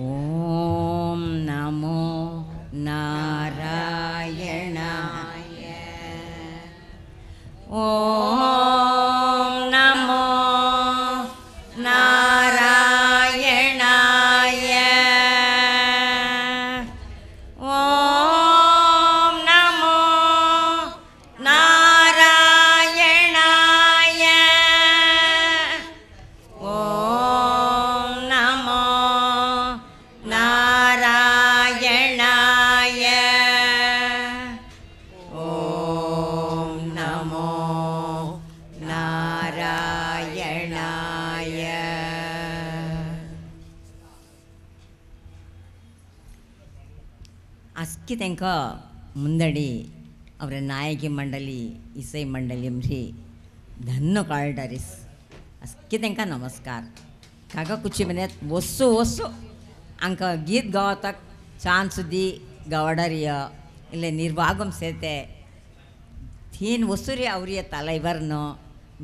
ஓம் நமோ நாராயணாய. ஓம் நமோ நாராயணாய. ஓம் நமோ நாராயணாய. ஓம் நமோ நாராயணாய. ஓம் நமோ நாராயணாய. ಅಸ್ಕಿ ತೆಂಕ ಮುಂದಡಿ ಅವರ ನಾಯಕಿ ಮಂಡಳಿ ಇಸೈ ಮಂಡಳಿ ರೀ धन्य काळडारीस अस्की तेंका नमस्कार. काका कुची मने वस्सो वस्सो अंका गीत गावताक चान्स दी गावडारिय इल्ले निर्वागम सेते थीन वसुरी आवरिय तलैवरनो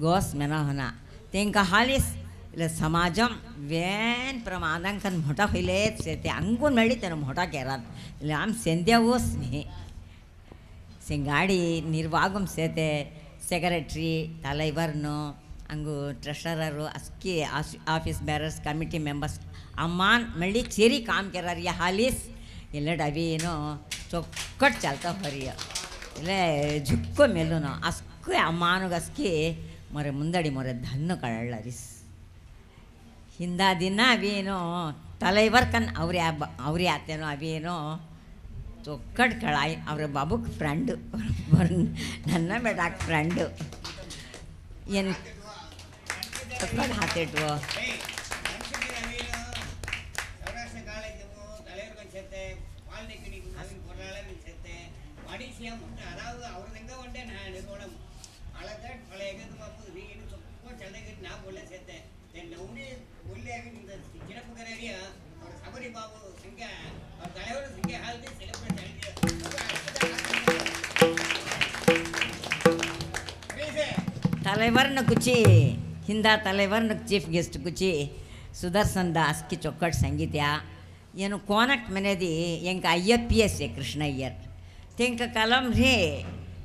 गोस मेनहना तेंका हालिस इल्ले समाजम वेन प्रमादांकन मोठा होइलेत सेते अंगून मेळी तेन मोठा केरात इल्ले आम सेंद्या वस न्ही सेंगाडी निर्वागम सेते सेक्रेटरी तलैवरनो अंगु ट्रेशररू अस्की आफीस बेरर्स कमिटी मेंबर्स अम्मान मल्ली चेरी काम केरार या हालिस इल्ले डबीनो चौकट चलता हरिय इल्ले झुक्को मेलुनो अस्के अम्मानुग अस्की मोरे मुंदडी मोरे धन्य कळलारिस हिंदा दिन अवेनो तलैवर कन ಅವ್ರಿ ಆತೇನೋ ಅವೇನೋ ಚೊಕ್ಕಟ್ ಕಳಾಯಿ ಅವ್ರ ಬಾಬುಕ್ ಫ್ರೆಂಡು ನನ್ನ ಬೇಡಾಕ್ ಫ್ರೆಂಡು ಏನು ಚೊಕ್ಕಟ್ ಹಾತಿಟ್ವು तलैवरन कुची हिंदा तलैवरन चीफ गेस्ट कुची सुदर्शन दास की चौकट संगीत्या ಏನು ಕೋನಟ್ ಮನೆದಿ ಎಂಕ IFPS ಕೃಷ್ಣಯ್ಯರ್ ತೆಂಕ ಕಲಂ ರೇ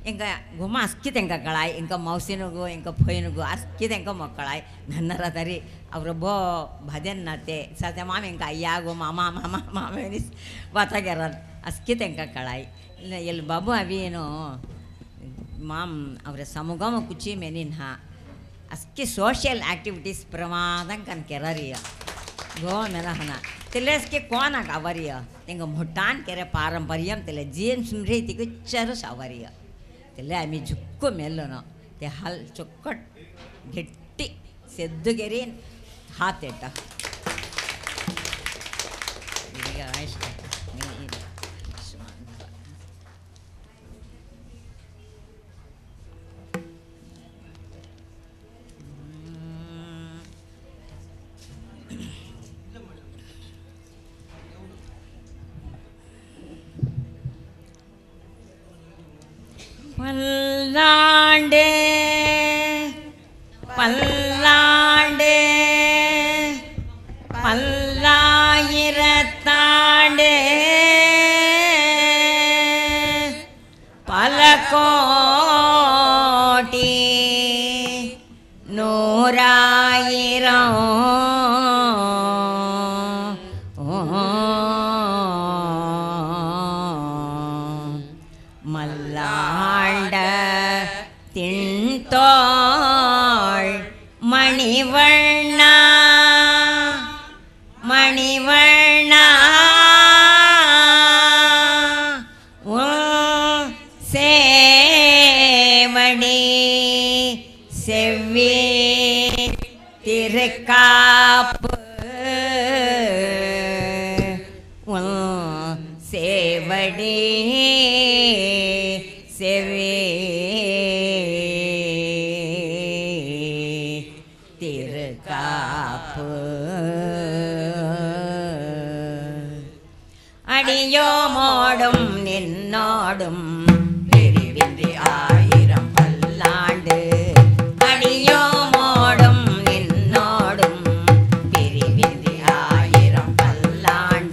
ಎಂಕ ಗುಮ್ಮ ಅಸ್ಕಿ ತೆಂಕ ಕಳಾಯ್ ಎಂಕ ಮೌಸಿನಗು ಎಂಕ ಫೊಯ್ನಗು ಅಸ್ಕಿ ತೆಂಕ ಮಕ್ಕಳಾಯ್ ನನ್ನರದರಿ ಅವ್ರ ಬೋ ಭಜನ್ ನಾತೆ ಸತೆ ಮಾಮ ಎಂಕ ಅಯ್ಯಾಗು ಮಾಮ ಮಾಮ ಮಾಮೇನಿಸ್ ವಾತಾಗ್ಯಾರ ಅಸ್ಕಿ ತೆಂಕ ಕಳಾಯ್ ಇಲ್ಲ ಎಲ್ಲಿ ಬಾಬು ಅವೇನು ಮಾಮ್ ಅವರ ಸಮೂಗಮ ಕುಚಿ ಮೆನಿನ್ ಹಾ ಅಸ್ಕಿ ಸೋಷಿಯಲ್ ಆ್ಯಕ್ಟಿವಿಟೀಸ್ ಪ್ರಮಾದಂಕನ್ ಕೆರರಿಯ गो मेनहना तेलेस के कोण आवरिय तेंग मोठान केरे पारंपरियम तेले जीन सुमरे तिगच्चर सावरिय तेले आम्ही झुक्को मेल्लो ते हाल चොක්කट गट्टी सेद्दुगेरीन हात एट பல்லாண்டே பல்லாண்டே பல்லாயிரத்தாண்டே பல கோட்டி நூறாயிரம் மல்லாண்ட திண்தோள் மணிவண்ணா மணிவண்ணா சேவடி செவ்வி திருக்காப்பு சேவடி செவ்வி திருக்காப்பு அடியோ மோடும் நின்னோடும் பிரிவின்றி ஆயிரம் பல்லாண்டு அடியோ மோடும் நின்னோடும் பிரிவின்றி ஆயிரம் பல்லாண்டு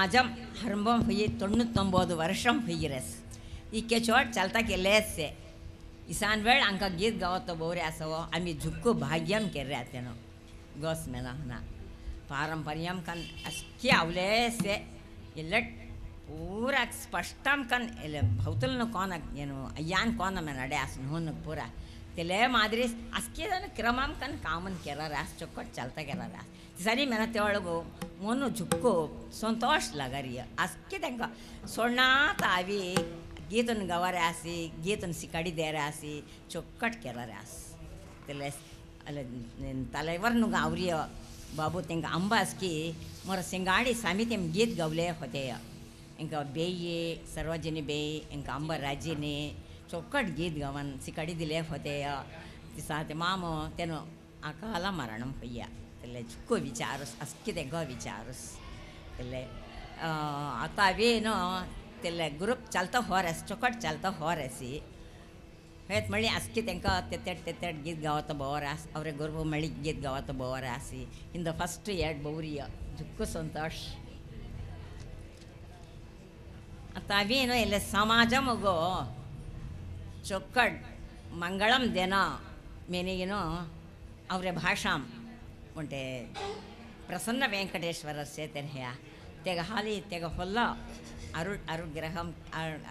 समाजम हरबम हुई 99 वर्षम हुई रस इके चोट चलता के ले से ईशान वेळ अंका गीत गावतो बोरे असवो आम्ही झुक्कू भाग्यम केर रहते नो गोस में ना पारंपरियम कन अस्के अवले से इल्लट पूरा स्पष्टम कन इल्ल भौतल न कोन येनो अयान कोन में नडे अस नोन पूरा तेले मादरी अस्के दन क्रमम कन कामन केरा रास चोकट चलता केरा रास सरी मैंने तेवळगो मोनु झुक्को संतोष लगरिया अस्के तेंका सोना तावी गीतन गवारे आसी गीतन सिकाडी देरे आसी चोकट केरा रास तेले अल तलेवर नु गावरिया बाबू तेंका अंबास की मोर सिंगाड़ी समिति में गीत गवले होते इंका बेये सर्वजनी बे इंका अंबा राजीने चौकट गीत गवन सिकड़ी दिले होते साथ मामो तेनो अकाल मरणम हुआ तेले चुक्को विचारुस अस्की तेंको विचारुस तेले आता अवेनो तेले ग्रुप चलता हो रस चौकट चलता हो रसी हेत मळी अस्की तेंका तेतेट गीत गावता बोरास अवरे गुरुबु मळी गीत गावता बोरासी इन द फर्स्ट एड बौरिया चुक्को संतोष आता अवेनो इल्ले समाजमगो चौकट मंगलम देना मेनेगिनो अवरे भाषाम उंटे प्रसन्न वेंकटेश्वर से तेरह्या तेग हाली तेग होल्ला अरुट ग्रहम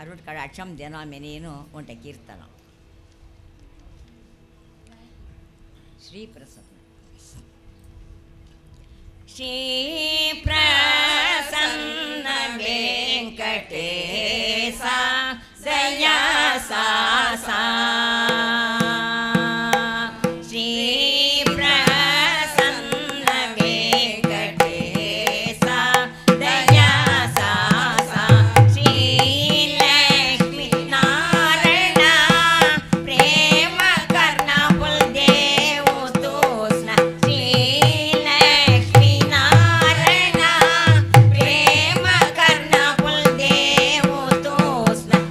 अरुट कडाक्षम देना मेनेगिनो उंटे कीर्तन श्री प्रसन्न वेंकटेशा दया सा सा श्री प्रसन्न वेंकटेशा दया सा सा श्री लक्ष्मी नारायण प्रेम करना बुलदेव तोस्न श्री लक्ष्मी नारायण प्रेम करना बुलदेव तोस्न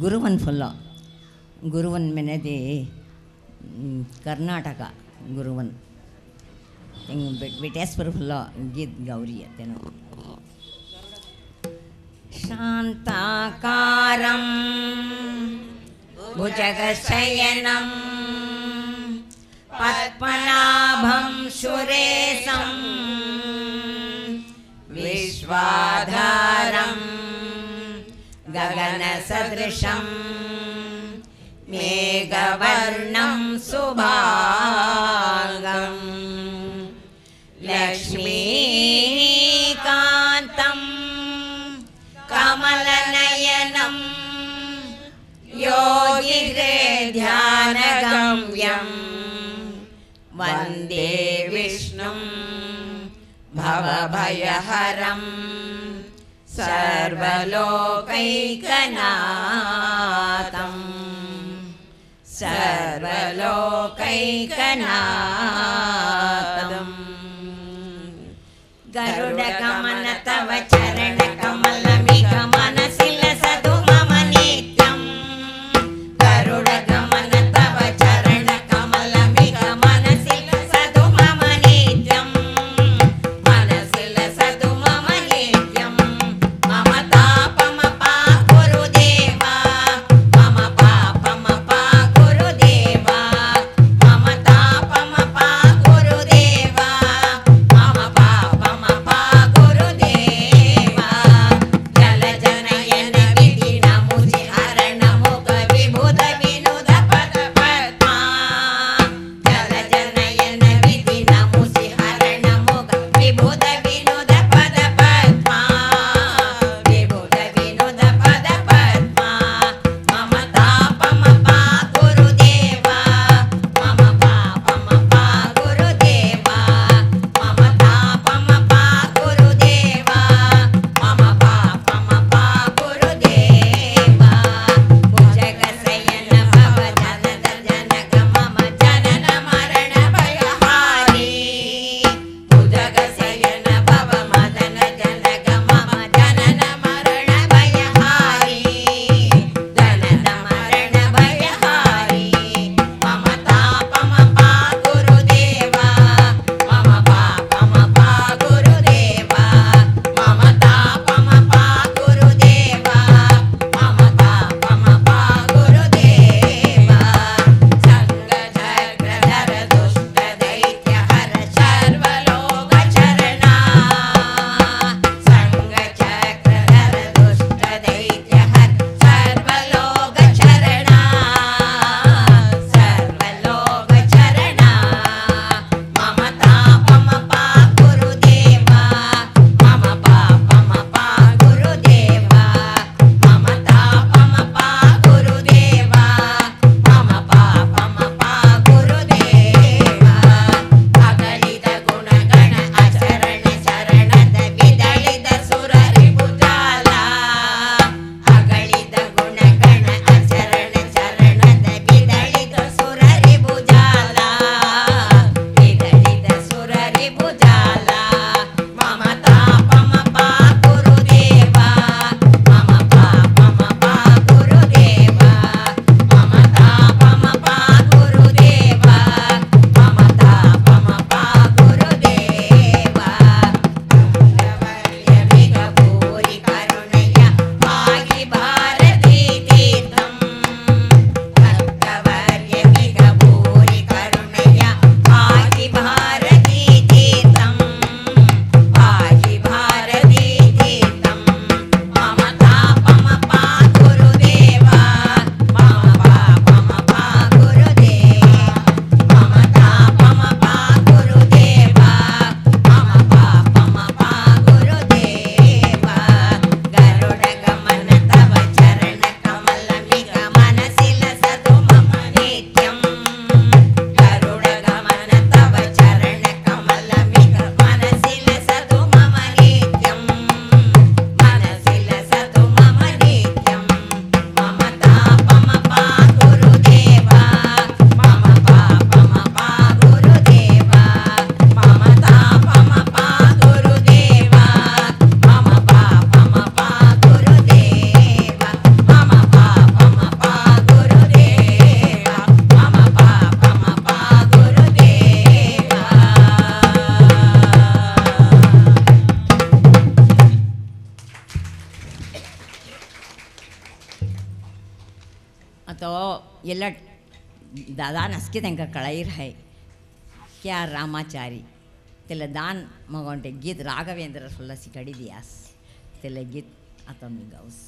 ಗುರುವನ್ ಫುಲ್ಲ ಗುರುವನ್ ಮೆನೆದಿ ಕರ್ನಾಟಕ ಗುರುವನ್ ವಿಟೇಶ್ವರ ಫುಲ್ಲ ಗೀತ್ ಗೌರಿ ಅತ್ತೇನೋ ಶಾಂತಾಕಾರಂ ಭುಜಗಶಯನಂ ಪದ್ಮನಾಭಂ ಸುರೇಶಂ ವಿಶ್ವಾಧಾರಂ ಗಗನ ಸದೃಶಂ मेघवर्णं सुभागं लक्ष्मीकान्तं कमलनयनं योगिहृद्यानगम्यं वन्दे विष्णुं भवभयहरं सर्वलोकैकनाथं सर्वलोकैकनाथं गरुडगमन तव चरणकमलमिकमनसि लसतु मम नित्यं गरुडगमन तव चरणकमलमिकमनसि लसतु मम नित्यं मनसि लसतु मम नित्यं मम तापमपाकुरु देवा मम पापमपाकुरु देवा मम तापमपाकुरु देवा मम पापमपाकुरु देवा जलजनयन विधिनमुचि हरणमुख विबुध विनुद पद पद्मा जलजनयन विधिनमुचि हरणमुख विबुध विनुद पद पद्मा विबुध विनुद पद पद्मा मम तापमपाकुरु देवा मम पापमपाकुरु देवा मम तापमपाकुरु देवा मम पापमपाकुरु देवा भुजगशयन भव जनद जनक मम जनन मरण भयहारी भुजगशयन भव मदन जनक मम जनन मरण भयहारी जनन मरण भयहारी मम तापमपाकुरु देवा मम पापमपाकुरु देवा मम तापमपाकुरु देवा मम तापमपाकुरु देवा संगचक्रधर दुष्ट दैत्य हर सर्वलोकचरणा संगचक्रधर दुष्ट दैत्य हर सर्वलोकचरणा सर्वलोकचरणा मम तापमपाकुरु देवा मम पापमपाकुरु देवा मम तापमपाकुरु देवा मम पापमपाकुरु देवा अगलिद गुणगण आचरण शरणद विदಳಿದ ಸುರರಿಪುಜಾಲ ಅಗಲಿದ ಗುಣಗಣ ಆಚರಣ ಶರಣದ ವಿದಳಿದ ಸುರರಿಪುಜಾಲ ವಿದಳಿದ ಸುರರಿಪುಜಾಲ ಮಮ ತಾಪಮಪಾಕುರು ದೇವಾ ಮಮ ಪಾಪಮಪಾಕುರು ದೇವಾ ಮಮ ತಾಪಮಪಾಕುರು ದೇವಾ ಮಮ ತಾಪಮಪಾಕುರು ದೇವಾ ಭಕ್ತವರ್ಯಮಿಗ ಭೂರಿ ಕರುಣಯ ಭಾಗಿ ಭಾರತೀ ತೀರ್ಥಂ ಭಕ್ತವರ್ಯಮಿಗ ಭೂರಿ ಕರುಣಯ ಭಾಗಿ ಭಾರತೀ ತೀರ್ಥಂ ಭಾಗಿ ಭಾರತೀ ತೀರ್ಥಂ ಮಮ ತಾಪಮಪಾಕುರು ದೇವಾ ಮಮ ಪಾಪಮಪಾಕುರು ದೇವಾ ಮಮ ತಾಪಮಪಾಕುರು ದೇವಾ ಮಮ ಪಾಪಮಪಾಕುರು ದೇವಾ ಗರುಡಗಮನ ತವ ಚರಣಕಮಲಮಿಗ ಮನಸಿ ಲಸತು ಮಮ ನಿತ್ಯಂ ಗರುಡಗಮನ ತವ ಚರಣಕಮಲಮಿಗ ಮನಸಿ ಲಸತು ಮಮ ನಿತ್ಯಂ ಮನಸಿ ಲಸತು ಮಮ ನಿತ್ಯಂ ಮಮ ತಾಪಮಪಾಕುರು ದೇವಾ ಮಮ ಪಾಪಮಪಾಕುರು ದೇವಾ ಮಮ ತಾಪಮಪಾಕುರು ದೇವಾ ಮಮ ಪಾಪಮಪಾಕುರು ದೇವಾ ಮಮ ಪಾಪಮಪಾಕುರು ದೇವಾ ಮಮ ಪಾಪಮಪಾಕುರು ದೇವಾ तो ಎಲ್ಲ दादा नसके तेंका कळायर हाय क्या रामाचारी तेला दान मगोंटे गीत राघवेंद्र फुल्ला सिकडी दियास तेले गीत आता मी गाऊस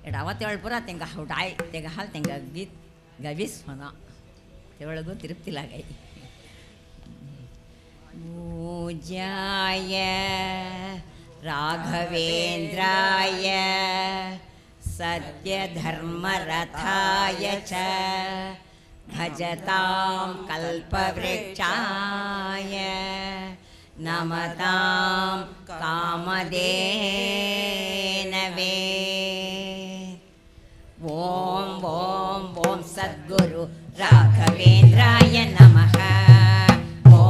एडावा तेळ पुरा तेंका हवटाय तेगा हाल तेंका गीत गवीस म्हणा तेवढं तृप्ती लागाय. पूज्याय राघवेन्द्राय सत्यधर्मरथाय च भजतां कल्पवृक्षाय नमतां कामधेनवे. ॐ ॐ ॐ सद्गुरु राघवेन्द्राय नमः. ॐ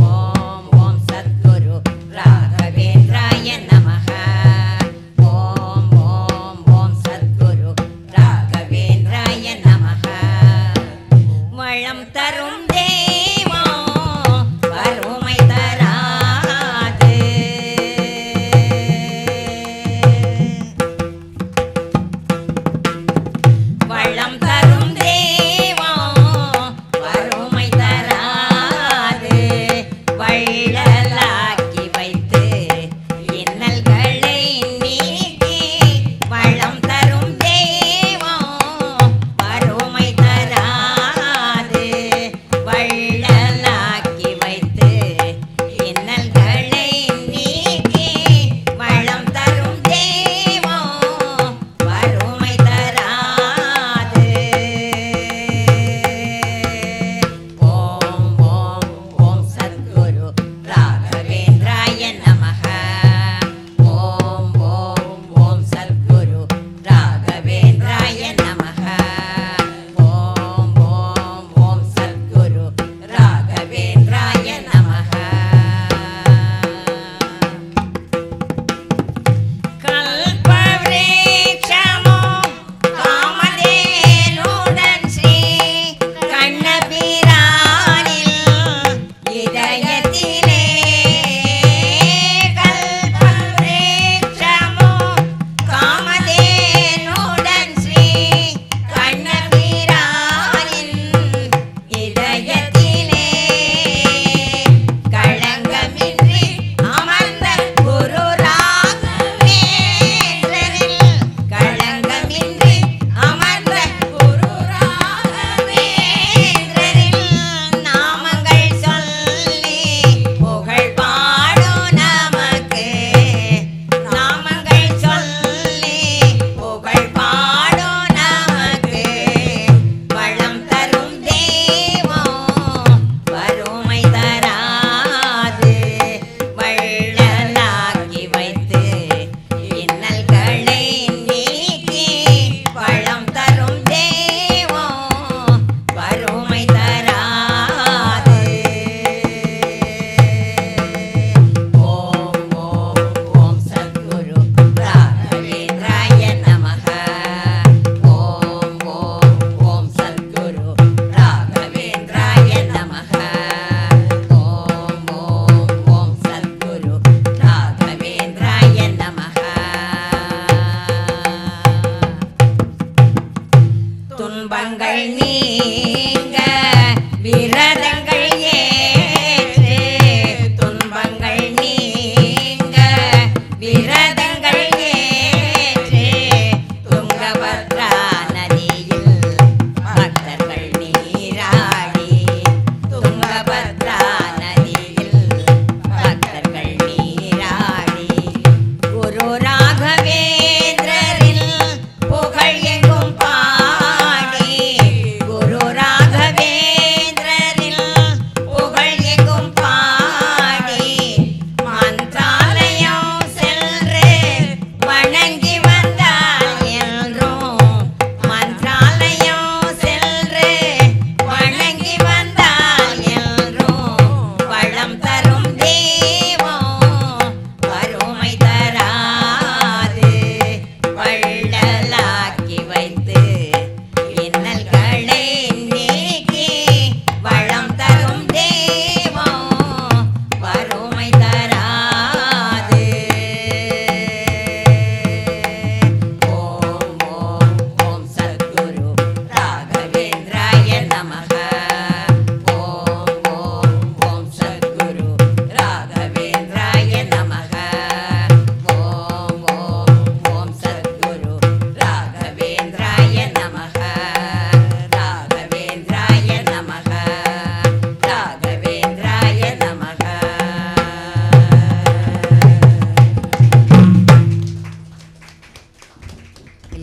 ॐ ॐ सद्गुरु राघवेन्द्राय नमः. ॐ ॐ ॐ सद्गुरु राघवेन्द्राय नमः. वळं तरुं देवो वरुमै तराது. வளம் தரும் தேவோ வறுமை தராது. வள்ளலாக்கி வைத்து இன்னல்களை நீக்கி. வளம் தரும் தேவோ வறுமை தராது. வள்ளலாக்கி வைத்து இன்னல்களை நீக்கி. வளம் தரும் தேவோ வறுமை தராது. ஓம் ஓம் ஓம் சத்குரு ராகவேந்திர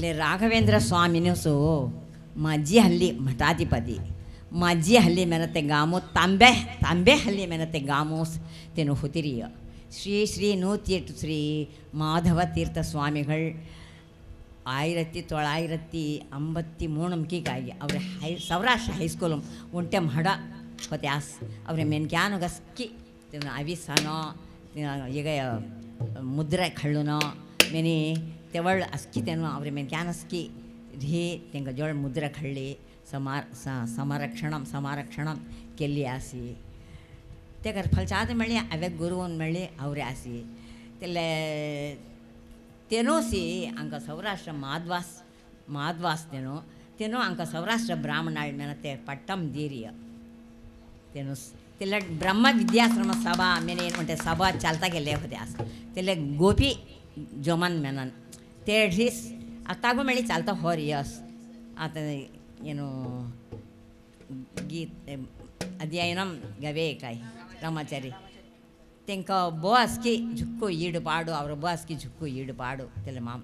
ಅಲ್ಲಿ ರಾಘವೇಂದ್ರ ಸ್ವಾಮಿನೂ ಸು ಮಜ್ಜಿ ಹಳ್ಳಿ ಮಠಾಧಿಪತಿ ಮಜ್ಜಿ ಹಳ್ಳಿ ಮೆನತೆ ಗಾಮು ತಾಂಬೆ ಹಳ್ಳಿ ಮೆನತೆ ಗಾಮು ತೆನು ಹುತಿರಿಯ ಶ್ರೀ ಶ್ರೀ 108 மாதவ தீர்த்த சுவாமிகள் 1953 ಗಾಗಿ ಅವ್ರ ಸೌರಾಷ್ಟ್ರ ಹೈಸ್ಕೂಲ್ ಒಂಟೆ ಮಡ ಹೋತೆ ಆಸ್ ಅವ್ರ ಮೆನ್ಕ್ಯಾನು ಗಸ್ಕಿ ಅವಿಸನೋ ಈಗ ಮುದ್ರೆ ಖಳ್ಳುನೋ ಮೆನಿ ತೆವಳ್ ಅಸ್ಕಿ ತೆನು ಅವ್ರ ಮೆನ್ಕ್ಯಾನ್ ಅಸ್ಕಿ ಧೀ ತೆಂಗ ಜೋಳ ಮುದ್ರೆ ಖಳ್ಳಿ समारक्षणं केली आसी तेकर फलचाद मेळ्ळी हांवें गुरुवन मेळ्ळी आवरे आसी तेले तेनोसी हांकां सौराष्ट्र माधवास तेनो हांकां सौराष्ट्र ब्राह्मणाळ मेना ते पट्टम दीर्य तेनोस तेले ब्रह्म विद्याश्रम सभा मेने ಏನು म्हणटे सभा चालता गेले होते आस तेले गोपी जोमन मेनन ते ढीस आतागो मेळ्ळी चालता होर यस आता ಏನು गीत अध्ययनं गवे काय रामाचारी तेंका बोसकी झुक्को ईड पाडू और बोसकी झुक्को ईड पाडू तेले माम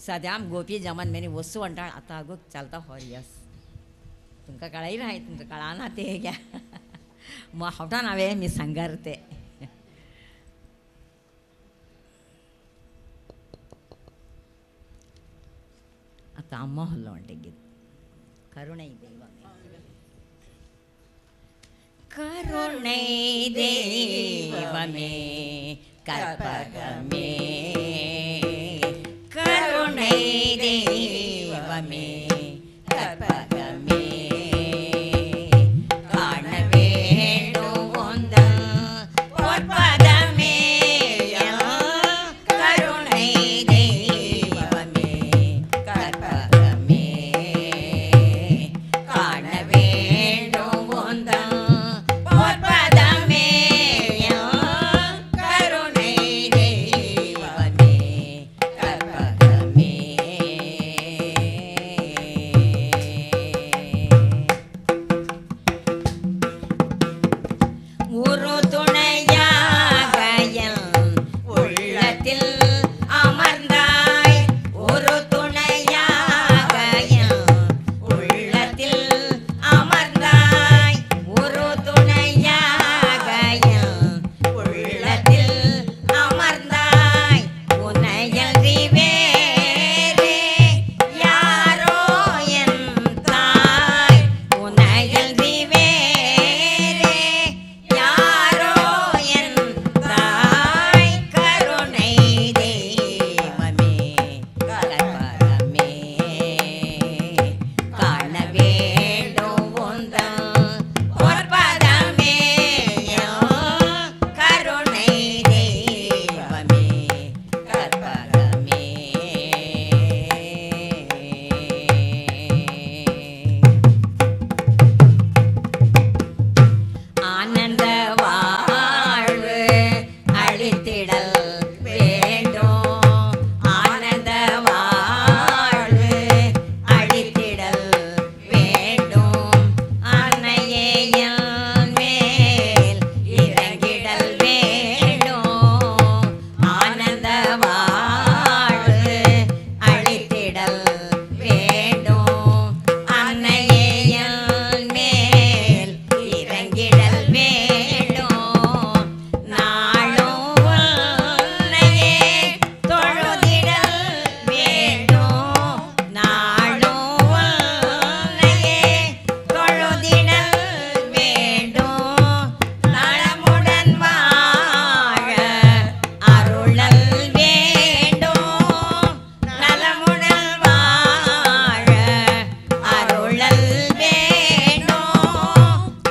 सद्याम गोपी जमन मेनी वस्तू अंटाळ आता गो चालता होर यस तुमका कळाई राय तुमका कळाना ते क्या मग हवटा नावे मी सांगारते आता अम्मा हल्लो अंटे गीत करुणै देवमे कल्पगमे करुणै देवमे कल्पगमे काणवेणु वोंद पदमे करुणै देवमे कल्पगमे काणवेणु वोंद पदमे करुणै देवमे कल्पगमे ஒரு துணையாகயன் உள்ளத்தில் அமர்ந்தாய் ஒரு துணையாகயன் உள்ளத்தில் அமர்ந்தாய் ஒரு துணையாகயன் உள்ளத்தில் அமர்ந்தாய் உன்னையன்றி வேறே யாரோ என் தாய் உன்னையன்றி வேறே யாரோ என் தாய் கருணை தெய்வமே கல்பகமே காண வேண்டும் உந்தன் பொற்பதமே கருணை தெய்வமே கல்பகமே ஆனந்த வாழ்வு அளித்திடல் வேண்டும் ஆனந்த வாழ்வு அளித்திடல் வேண்டும் அன்னையே என் மேல் இறங்கிடல் வேண்டும் ஆனந்த வாழ்வு அளித்திடல் வேண்டும் அன்னையே என் மேல் இறங்கிடல் வேண்டும் நாளும் உன்னையே தொழுதிடல் வேண்டும் நாளும் உன்னையே தொழுதிடல் வேண்டும் நலமுடன் வாழ அருளல் வேண்டும் நலமுடன் வாழ அருளல் வேண்டும்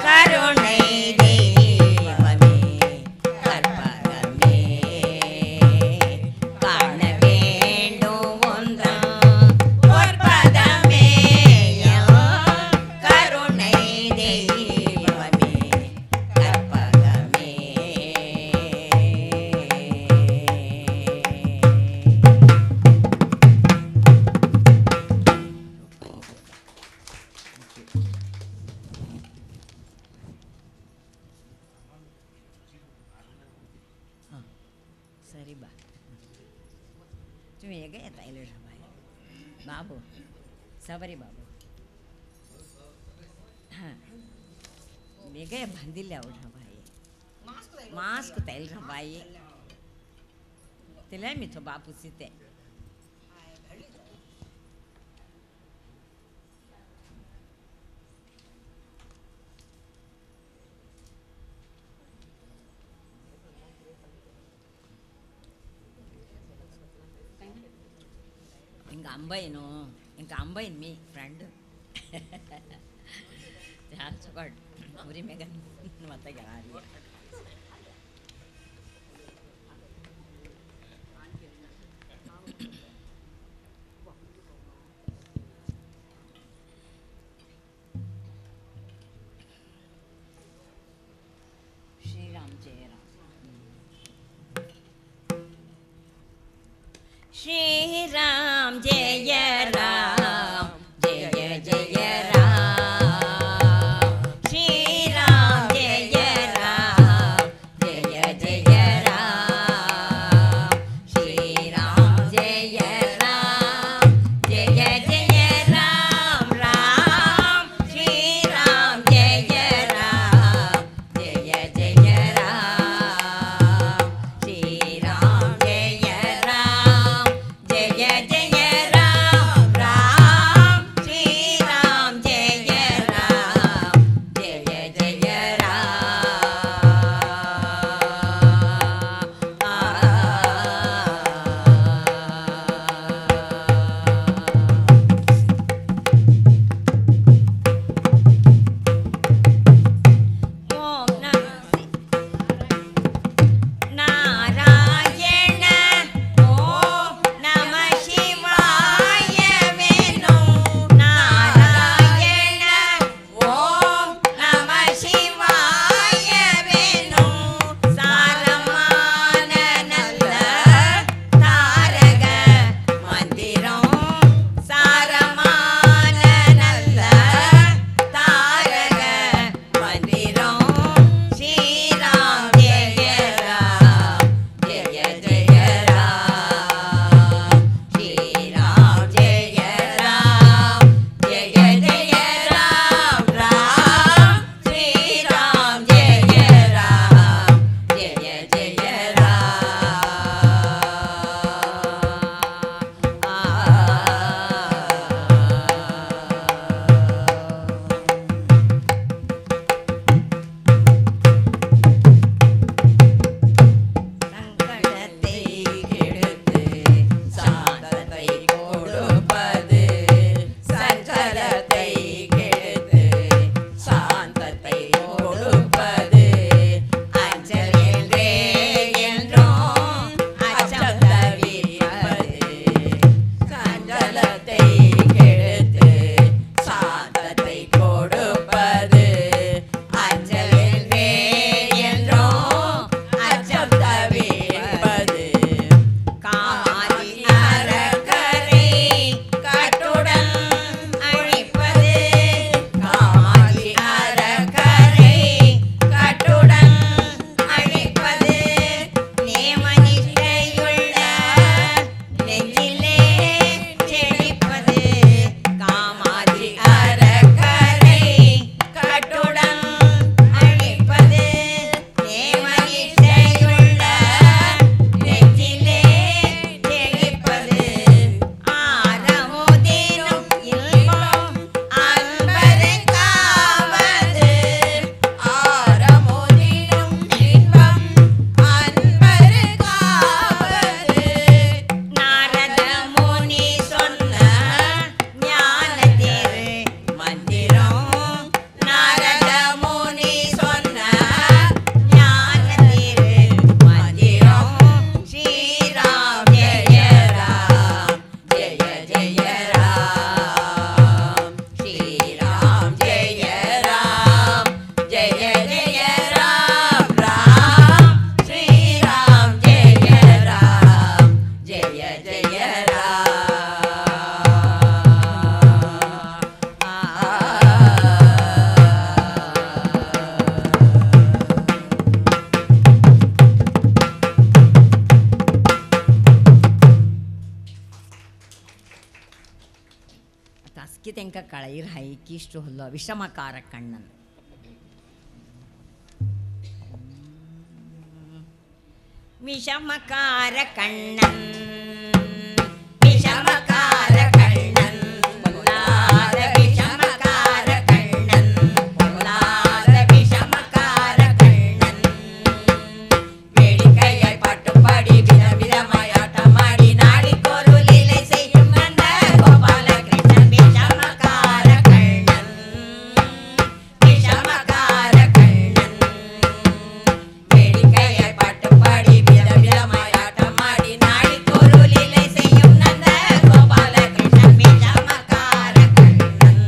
கருணை தெய்வமே கல்பகமே காண வேண்டும் உந்தன் பொற்பதமே கருணை தெய்வமே கல்பகமே सरी बा तुम्ही हे काय येता बाबू सबरी बाबू हां बेगे बांधिले आवडा भाई मास्क तैलरा भाई तिला मी तो बापू सीते ఇంకా అంబాయిను మీ ఫ్రెండ్ చాచుకోడ్ ఉరి మెగన్ ಮತ್ತೆ ಗಾರಿ శ్రీరామ్ జయ రామ్ श्री राम जय राम जय जय राम श्री राम जय राम जय जय राम श्री राम जय राम जय जय राम राम श्री राम जय राम जय जय राम श्री राम जय राम जय जय ಕಳೈರ್ ಹೈಕಿಷ್ಟು ಹೊಲ್ಲ ವಿಷಮಕಾರ ಕಣ್ಣನ್ ವಿಷಮಕಾರ ಕಣ್ಣನ್ ವಿಷಮಕಾರ ಕಣ್ಣನ್ பொல்லாத விஷமக்கார கண்ணன் பொல்லாத விஷமக்கார கண்ணன் வேடிக்கையை பட்டுப்படி விதவிதமாய் ஆட்டமாடி நாடிக்கொரு லீலை செய்யும் நந்த கோபாலகிருஷ்ணன் விஷமக்கார கண்ணன் விஷமக்கார கண்ணன் வேடிக்கையை பட்டுப்படி விதவிதமாய் ஆட்டமாடி நாடிக்கொரு லீலை செய்யும் நந்த கோபாலகிருஷ்ணன் விஷமக்கார கண்ணன்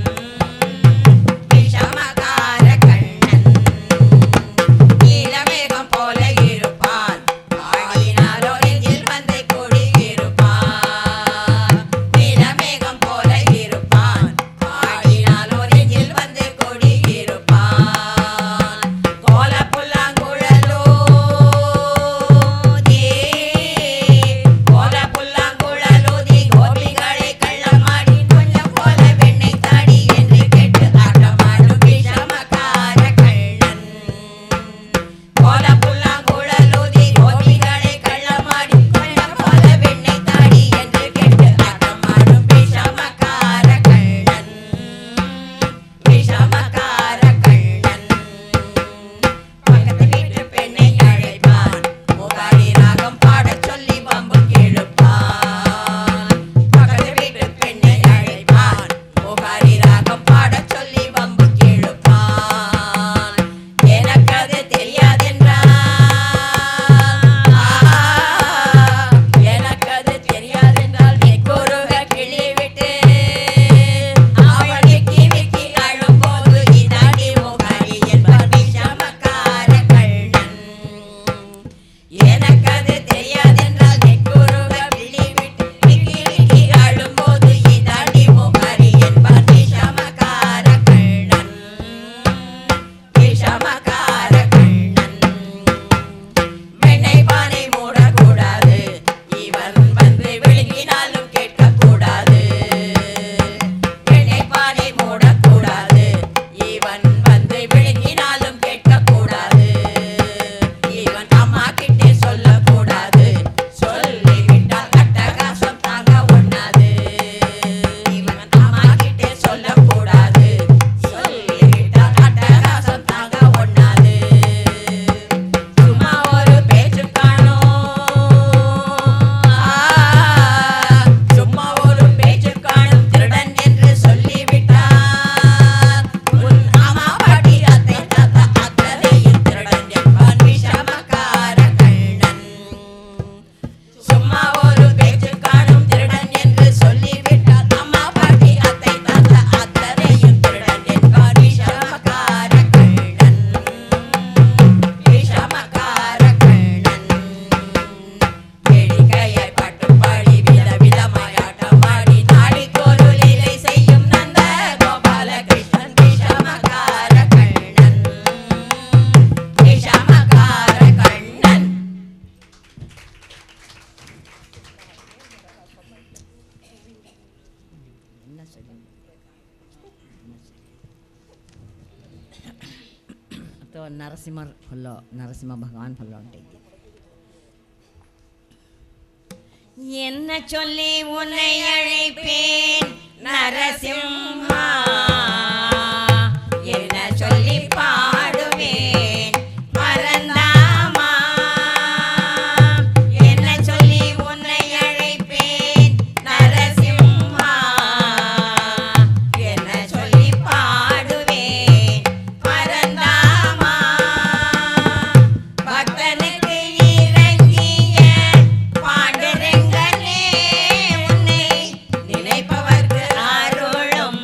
விஷமக்கார கண்ணன் நீலமேகம் போல இருப்பான் ஆடினாலோ நெஞ்சில் வந்து குடியிருப்பான் நீலமேகம் போல இருப்பான் ஆடினாலோ நெஞ்சில் வந்து குடியிருப்பான் கோல புல்லாங்குழலூதி கோல புல்லாங்குழலூதி கோபிகளை கள்ளமாடி கொஞ்சம் போல வெண்ணை தாடி என்று கேட்டு ஆட்டமாடும் விஷமக்கார கண்ணன் கோல புல்லாங்குழலூதி கோபிகளை கள்ளமாடி கொஞ்சம் போல வெண்ணை தாடி என்று கேட்டு ஆட்டமாடும் விஷமக்கார கண்ணன் விஷமக்கார கண்ணன் பக்கத்து வீட்டு பெண்ணை அழைப்பான் முகாரி ராகம் பாடச் சொல்லி வம்பு கேளுப்பான் பக்கத்து வீட்டு பெண்ணை அழைப்பான் முகாரி ராகம் பாடச் சொல்லி வம்பு கேளுப்பான் எனக்கு அது தெரியாதென்றால் எனக்கு அது தெரியாதென்றால் நெக்குருக கிளி விட்டு அவளுக்கு விக்கி அழும்போது இதாடி முகாரி என்பார் விஷமக்கார கண்ணன் எனக்கு அது தெரியாதென்றால் நெக்குருக கிளி விட்டு விக்கி விக்கி அழும்போது இதாடி முகாரி என்பார் விஷமக்கார கண்ணன் விஷமக்கார கண்ணன் வெண்ணை பானை மூடக்கூடாது இவன் வந்து விழுங்கினாலும் கேட்கக்கூடாது வெண்ணை பானை மூடக்கூடாது இவன் வந்து விழுங்கினாலும் கேட்கக்கூடாது இவன் அம்மா கிட்டே சொல்லக்கூடாது சொல்லிவிட்டால் அட்டகாசம் தாங்க ஒண்ணாது இவன் அம்மா கிட்டே சொல்லக்கூடாது சொல்லிவிட்டால் அட்டகாசம் தாங்க ஒண்ணாது சும்மா ஒரு பேச்சு காணும் சும்மா ஒரு பேச்சு காணும் திருடன் என்று சொல்லிவிட்டார் உன் அம்மா பாட்டி அத்தை தாத்தா அத்தனையும் திருடன் என்பான் விஷமக்கார கண்ணன் சும்மா ஒரு பேச்சு காணும் திருடன் என்று சொல்லிவிட்டார் அம்மா பாட்டி அத்தை தாத்தா அத்தனையும் திருடன் என்பான் விஷமக்கார கண்ணன் விஷமக்கார கண்ணன் வேடிக்கையை பட்டுப்படி விதவிதமாய் ஆட்டமாடி நாடிக்கொரு லீலை செய்யும் நந்த கோபாலகிருஷ்ணன் விஷமக்கார கண்ணன் விஷமக்கார கண்ணன் तो नरसिंह फुल्लो नरसिंह भगवान फुल्लो उंटेगी என்ன சொல்லி உன்னை அழைப்பேன் நரசிம்மா என்ன சொல்லி பாடுவேன் பரந்தாமா என்ன சொல்லி உன்னை அழைப்பேன் நரசிம்மா என்ன சொல்லி பாடுவேன் பரந்தாமா பக்தனுக்கு இறங்கிய பாண்டுரங்கனே உன்னை நினைப்பவர்க்கு அருளும்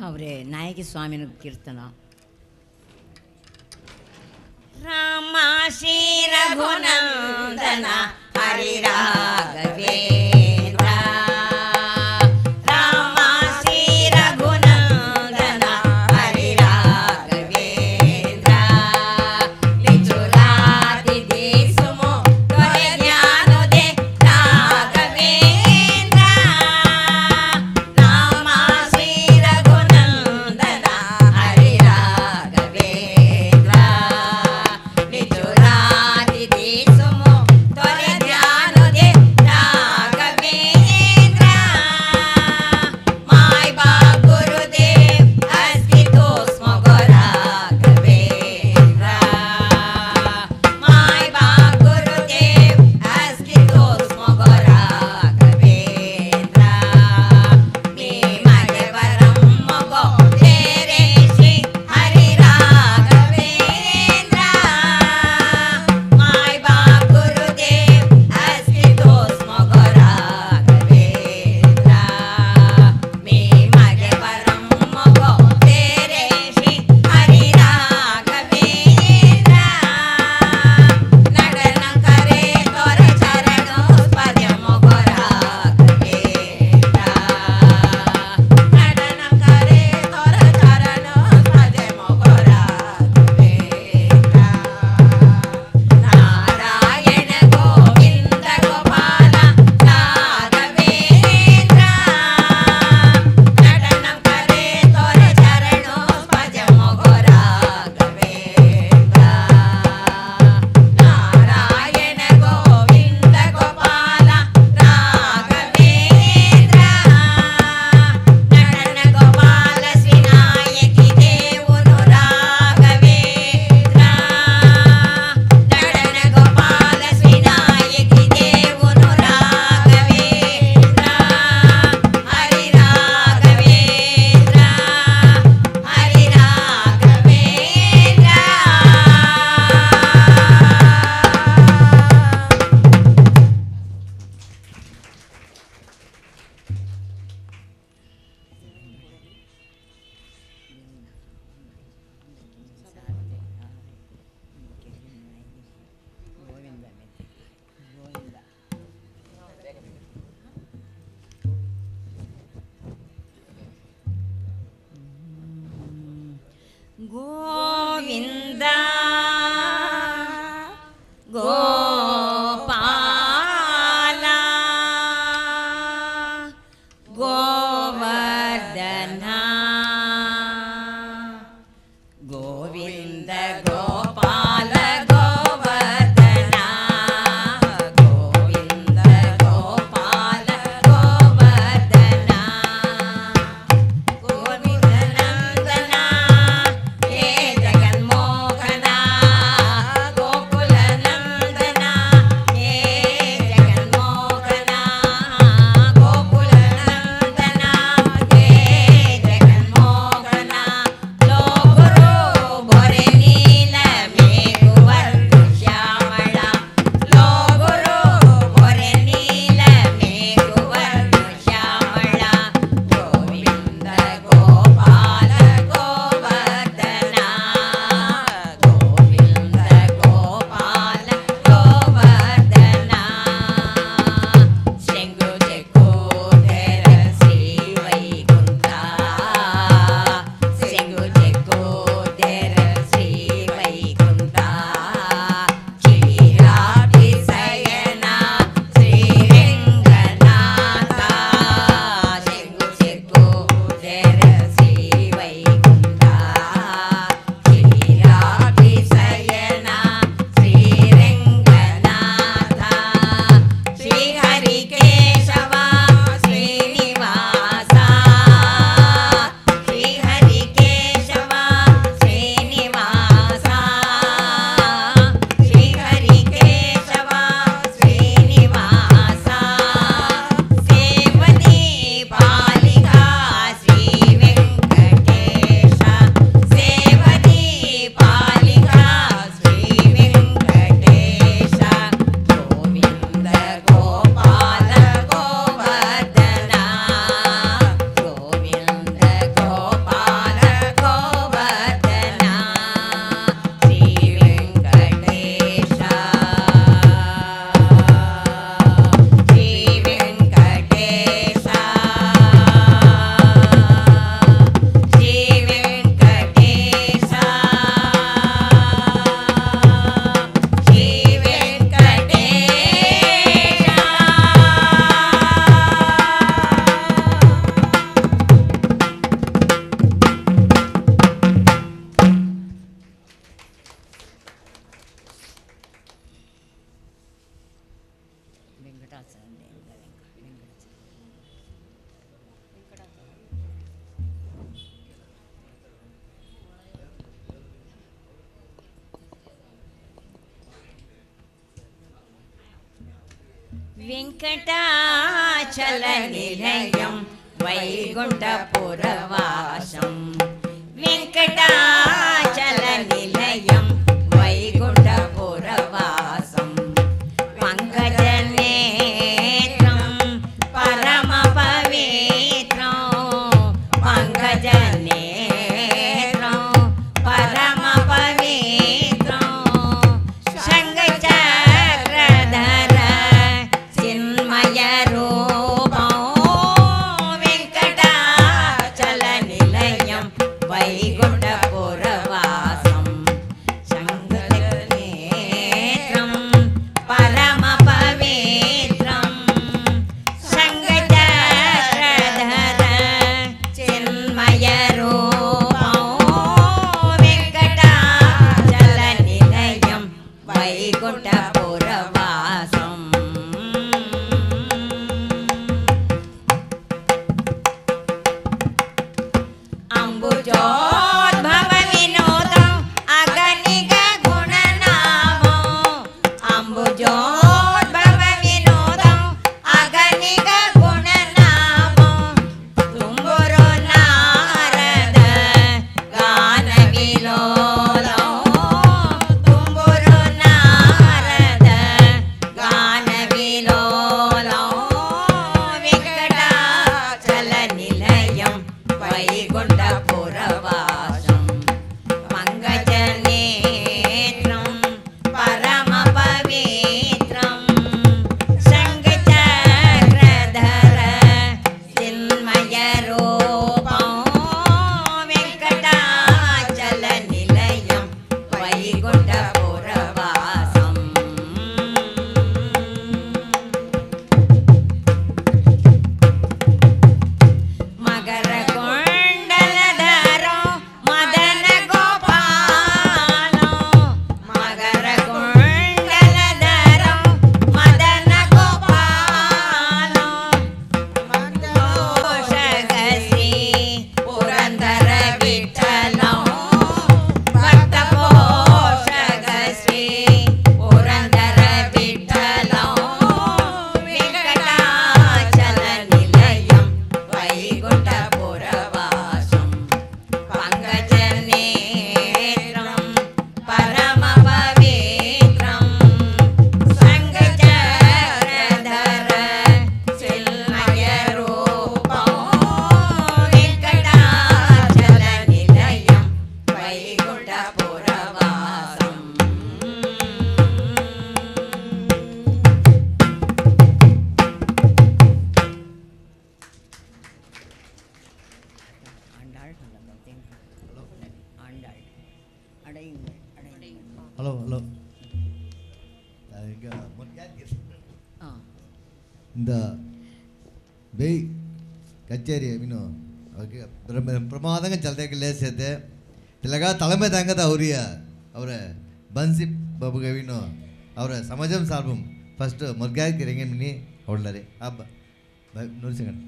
ಅವರೇ ನಾಯಕಿ ಸ್ವಾಮಿನ ಕೀರ್ತನ. ರಾಮ ಶ್ರೀ ರಘುನಂದನ ಹರಿ ರಾಘವೇಂದ್ರ ರಾಮ ಶ್ರೀ ರಘುನಂದನ ಹರಿ ರಾಘವೇಂದ್ರ ಲಿಚುಲಾದಿ ದೇಸುಮೋ ದೊರೆ ಜ್ಞಾನೋದೆ ರಾಘವೇಂದ್ರ ರಾಮ ಶ್ರೀ ರಘುನಂದನ ಹರಿ ರಾಘವೇಂದ್ರ ಲಿಚುಲಾದಿ ದೇಸುಮೋ ದೊರೆ ಜ್ಞಾನೋದೆ ರಾಘವೇಂದ್ರ ಮಾಯ್ ಬಾ ಗುರುದೇವ್ ಅಸ್ತಿತೋ ಸ್ಮ ಗೋ ರಾಘವೇಂದ್ರ ಮಾಯ್ ಬಾ ಗುರುದೇವ್ ಅಸ್ತಿತೋ ಸ್ಮ ಗೋ ರಾಘವೇಂದ್ರ ಮೇ ಮಗೆ ಬರಮ್ಮ ಗೋ ತೇರೆ ಶ್ರೀ ಹರಿ ರಾಘವೇಂದ್ರ ಮಾಯ್ ಬಾ ಗುರುದೇವ್ ಅಸ್ತಿತೋ ಸ್ಮ ಗೋ ರಾಘವೇಂದ್ರ ಮೇ ಮಗೆ ಬರಮ್ಮ ಗೋ ತೇರೆ ಶ್ರೀ ಹರಿ ರಾಘವೇಂದ್ರ ನಡನ ಕರೆ ತೋರ ಚರಣ ಪದ್ಯ ಗೋ ರಾಘವೇಂದ್ರ ನಡನ ಕರೆ ತೋರ ಚರಣ ಪದ್ಯ ಗೋ ರಾಘವೇಂದ್ರ ನಾರಾಯಣ ಗೋವಿಂದ ಗೋಪಾಲ ರಾಘವೇಂದ್ರ ನಡನ ಕರೆ ತೋರ ಚರಣ ಪದ್ಯ ಗೋ ರಾಘವೇಂದ್ರ ನಾರಾಯಣ ಗೋವಿಂದ ಗೋಪಾಲ ರಾಘವೇಂದ್ರ ನಡನ ಗೋಪಾಲ ಶ್ರೀ ನಾಯಕಿ ದೇವುನು ರಾಘವೇಂದ್ರ ನಡನ ಗೋಪಾಲ ಶ್ರೀ ನಾಯಕಿ ದೇವುನು ರಾಘವೇಂದ್ರ ಹರಿ ರಾಘವೇಂದ್ರ ಹರಿ ರಾಘವೇಂದ್ರ ಗೋವಿಂದ ಗೋಪಾಲ ಗೋವರ್ಧನ ಗೋವಿಂದ ಗೋಪಾಲ ಗೋವರ್ಧನ ಗೋವಿಂದ ಗೋಪಾಲ ಗೋವರ್ಧನ ಗೋವಿಂದ ನಂದನ ಹೇ वेङ्कटाचलनिलयं वैकुण्ठपुरवासं वेङ्कटाचलनिलयं वैकुण्ठपुरवासं पङ्कजनेत्रं परमपवित्रं पङ्कजनेत्रं परमपवित्रं शङ्खचक्रधर चिन्मयरूपं वेङ्कटाचलनिलयं वैकुण्ठपुरवासं शङ्खचक्रनेत्रं परमपवित्रं शङ्खचक्रधर चिन्मयरूपं वेङ्कटाचलनिलयं वैकुण्ठपुरवासम् अम्बुजोद्भवविनोदम् अगणिकगुणनामम् अम्बुजोद्भवविनोदम् अगणिकगुणनामम् तुम्बुरु नारद गानविलोलम् तुम्बुरु नारद गानविलोलम् वेङ्कटाचलनिलयं वैकुण्ठपुरवासं पङ्कजनेत्रं परमपवित्रं शङ्खचक्रधर चिन्मयरूपं वेङ्कटाचलनिलयं वैकुण्ठपुरवासम् मकरकुण्डलधरो मदनगोपालो मकरकुण्डलधरो मदनगोपालो भक्तपोषकश्री पुरन्दरविठ्ठलो भक्तपोषकश्री पुरन्दरविठ्ठलो वेङ्कटाचलनिलयं वैकुण्ठपुरवासं पङ्कजनेत्रं परमपवित्रं शङ्खचक्रधर चिन्मयरूपं वेङ्कटाचलनिलयं वैकुण्ठपुरवासम् ஆண்டாள் ஆண்டாள் அடையுங்கள் அடையுங்கள் ஹலோ ஹலோ ಈಗ இந்த ಬೇಯ್ ಕಚೇರಿ ಮೀನು ಪ್ರಮಾದಂಗ ಚಲ್ದಕ್ಕೆ ಲೇಸೈತೆ ತಿಲಗ ತಳಮೆ ತಂಗದ ಅವ್ರಿಯ ಅವರ ಬನ್ಸಿ ಬಾಬುಗೆ ಮೀನು ಅವರ ಸಮಾಜಂ ಸಾರ್ಬಂ ಫಸ್ಟ್ ಮೊರ್ಗಾಯ್ಕೆ ರೆಂಗೆ ಮಿನಿ ಹೊಡ್ಲರಿ ಹಬ್ಬ ನೋಡಿ ಸೆಕೆಂಡ್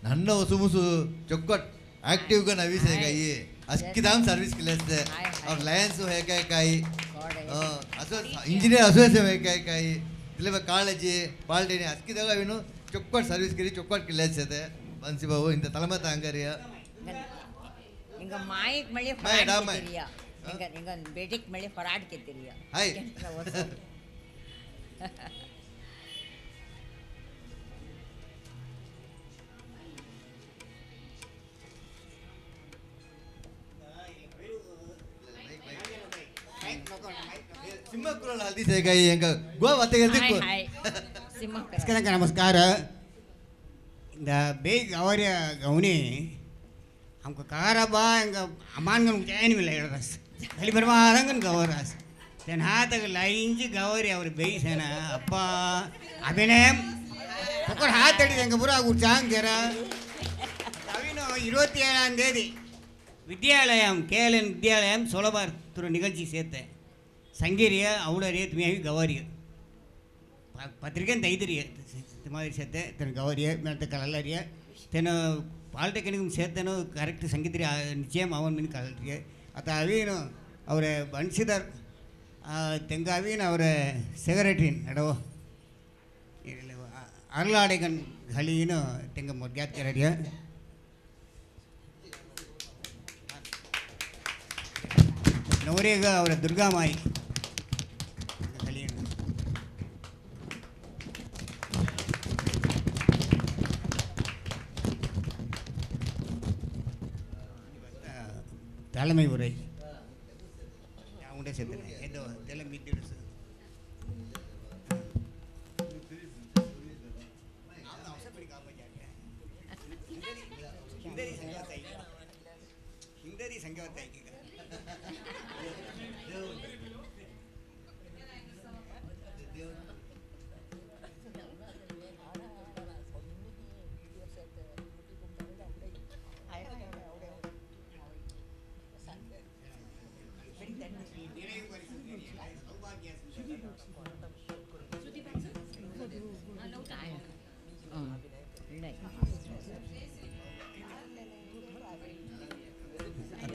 ನನ್ನ ಹೊಸು ಮುಸು ಚೊಕ್ಕಟ್ ಆಕ್ಟಿವ್గా ನವೀಸೇಗಾಯಿ ಅಸ್ಕಿದಾಮ್ ಸರ್ವಿಸ್ ಕಿಲೇಸ್ತೆ ಅವ್ರ ಲಯನ್ಸು ಹೇಕಾಯಿ ಇಂಜಿನಿಯರ್ ಅಸೋಸಿಯೇಷನ್ ಹೇಕಾಯಿ ಇಲ್ಲವ ಕಾಲೇಜಿ ಪಾಲ್ಟೇನಿ ಅಸ್ಕಿದಾಗ ಅವಿನು ಚೊಕ್ಕಟ್ ಸರ್ವಿಸ್ ಕಿರಿ ಚೊಕ್ಕಟ್ ಕಿಲೇಸತೆ ಬನ್ಸಿ ಬಾಬು ಇಂಥ ತಲೆಮತ ಹಂಗಾರಿಯ எங்க மாய்க்கு மళ్ళி மாய், ஃபராட் டா மாய். தெரியா எங்க பேட்டிக்கு மళ్ళி ஃபராட் தெரியா ಹಾಯ್ ಸಿಂಹಕುರಲ್ ಹಲ್ದಿ ಸೇಗಾಯಿ ಎಂಗ ಗೋವಾ ತೆಗೆದಿಕ್ಕು ஹாய் சிம்மக்கர ನಮಸ್ಕಾರ ನಮಸ್ಕಾರ இந்த பேக் அவரிய கவுனி அவங்க காரபா எங்கள் அம்மான்கள் ஜெயனும் இல்லை எழுதாஸ் வெளிபெருமாதங்கன் கவராஸ் தென் ஹாத்தக லைஞ்சு கவரி அவர் பெய்சேன அப்பா அபிநயம் ஒக்கர் ஹாத்தடி எங்கள் புறா குடிச்சாங்கிற அவினோ 27ஆம் தேதி வித்யாலயம் கேலன் வித்யாலயம் சோழபார் நிகழ்ச்சி சேர்த்தேன் ಸಂಗೀರಿಯ ಅವಳರಿಯ ತುಮಿಯಾಗಿ ಗವಾರಿಯ ಪತ್ರಿಕೆ ಅಂತ ಐದರಿಯ ಮಾದಿರಿ ಸತ್ತೆ ತನ್ನ ಗವಾರಿಯ ಮೆಲ್ತ ಕಲಲ್ಲರಿಯ ತೆನ ಪಾಲಿಟೆಕ್ನಿಕ್ ಸೇರ್ತೇನೋ ಕರೆಕ್ಟ್ ಸಂಗೀತ ನಿಶ್ಚಯ ಅವನ ಮೀನು ಕಲ್ತಿಗೆ ಅತ ಅವೇನು ಅವರ ಬಣ್ಸಿದಾರ್ ತೆಂಗ ಅವೇನು ಅವರ ಸೆಕ್ರೆಟರಿನ್ ಅಡೋ ಅರ್ಲಾಡೆಗನ್ ಹಳೀನು ತೆಂಗ ಮೊದ್ಗ್ಯಾತ್ ಕೆರಡಿಯ ನವರೇಗ ಅವರ ದುರ್ಗಾಮಾಯಿ தலைமை உரை அவங்கள்ட்ட சேர்த்துறேன் ஏதோ தலைமை ಹಿಂದರಿ ಸಂಘವತ್ತ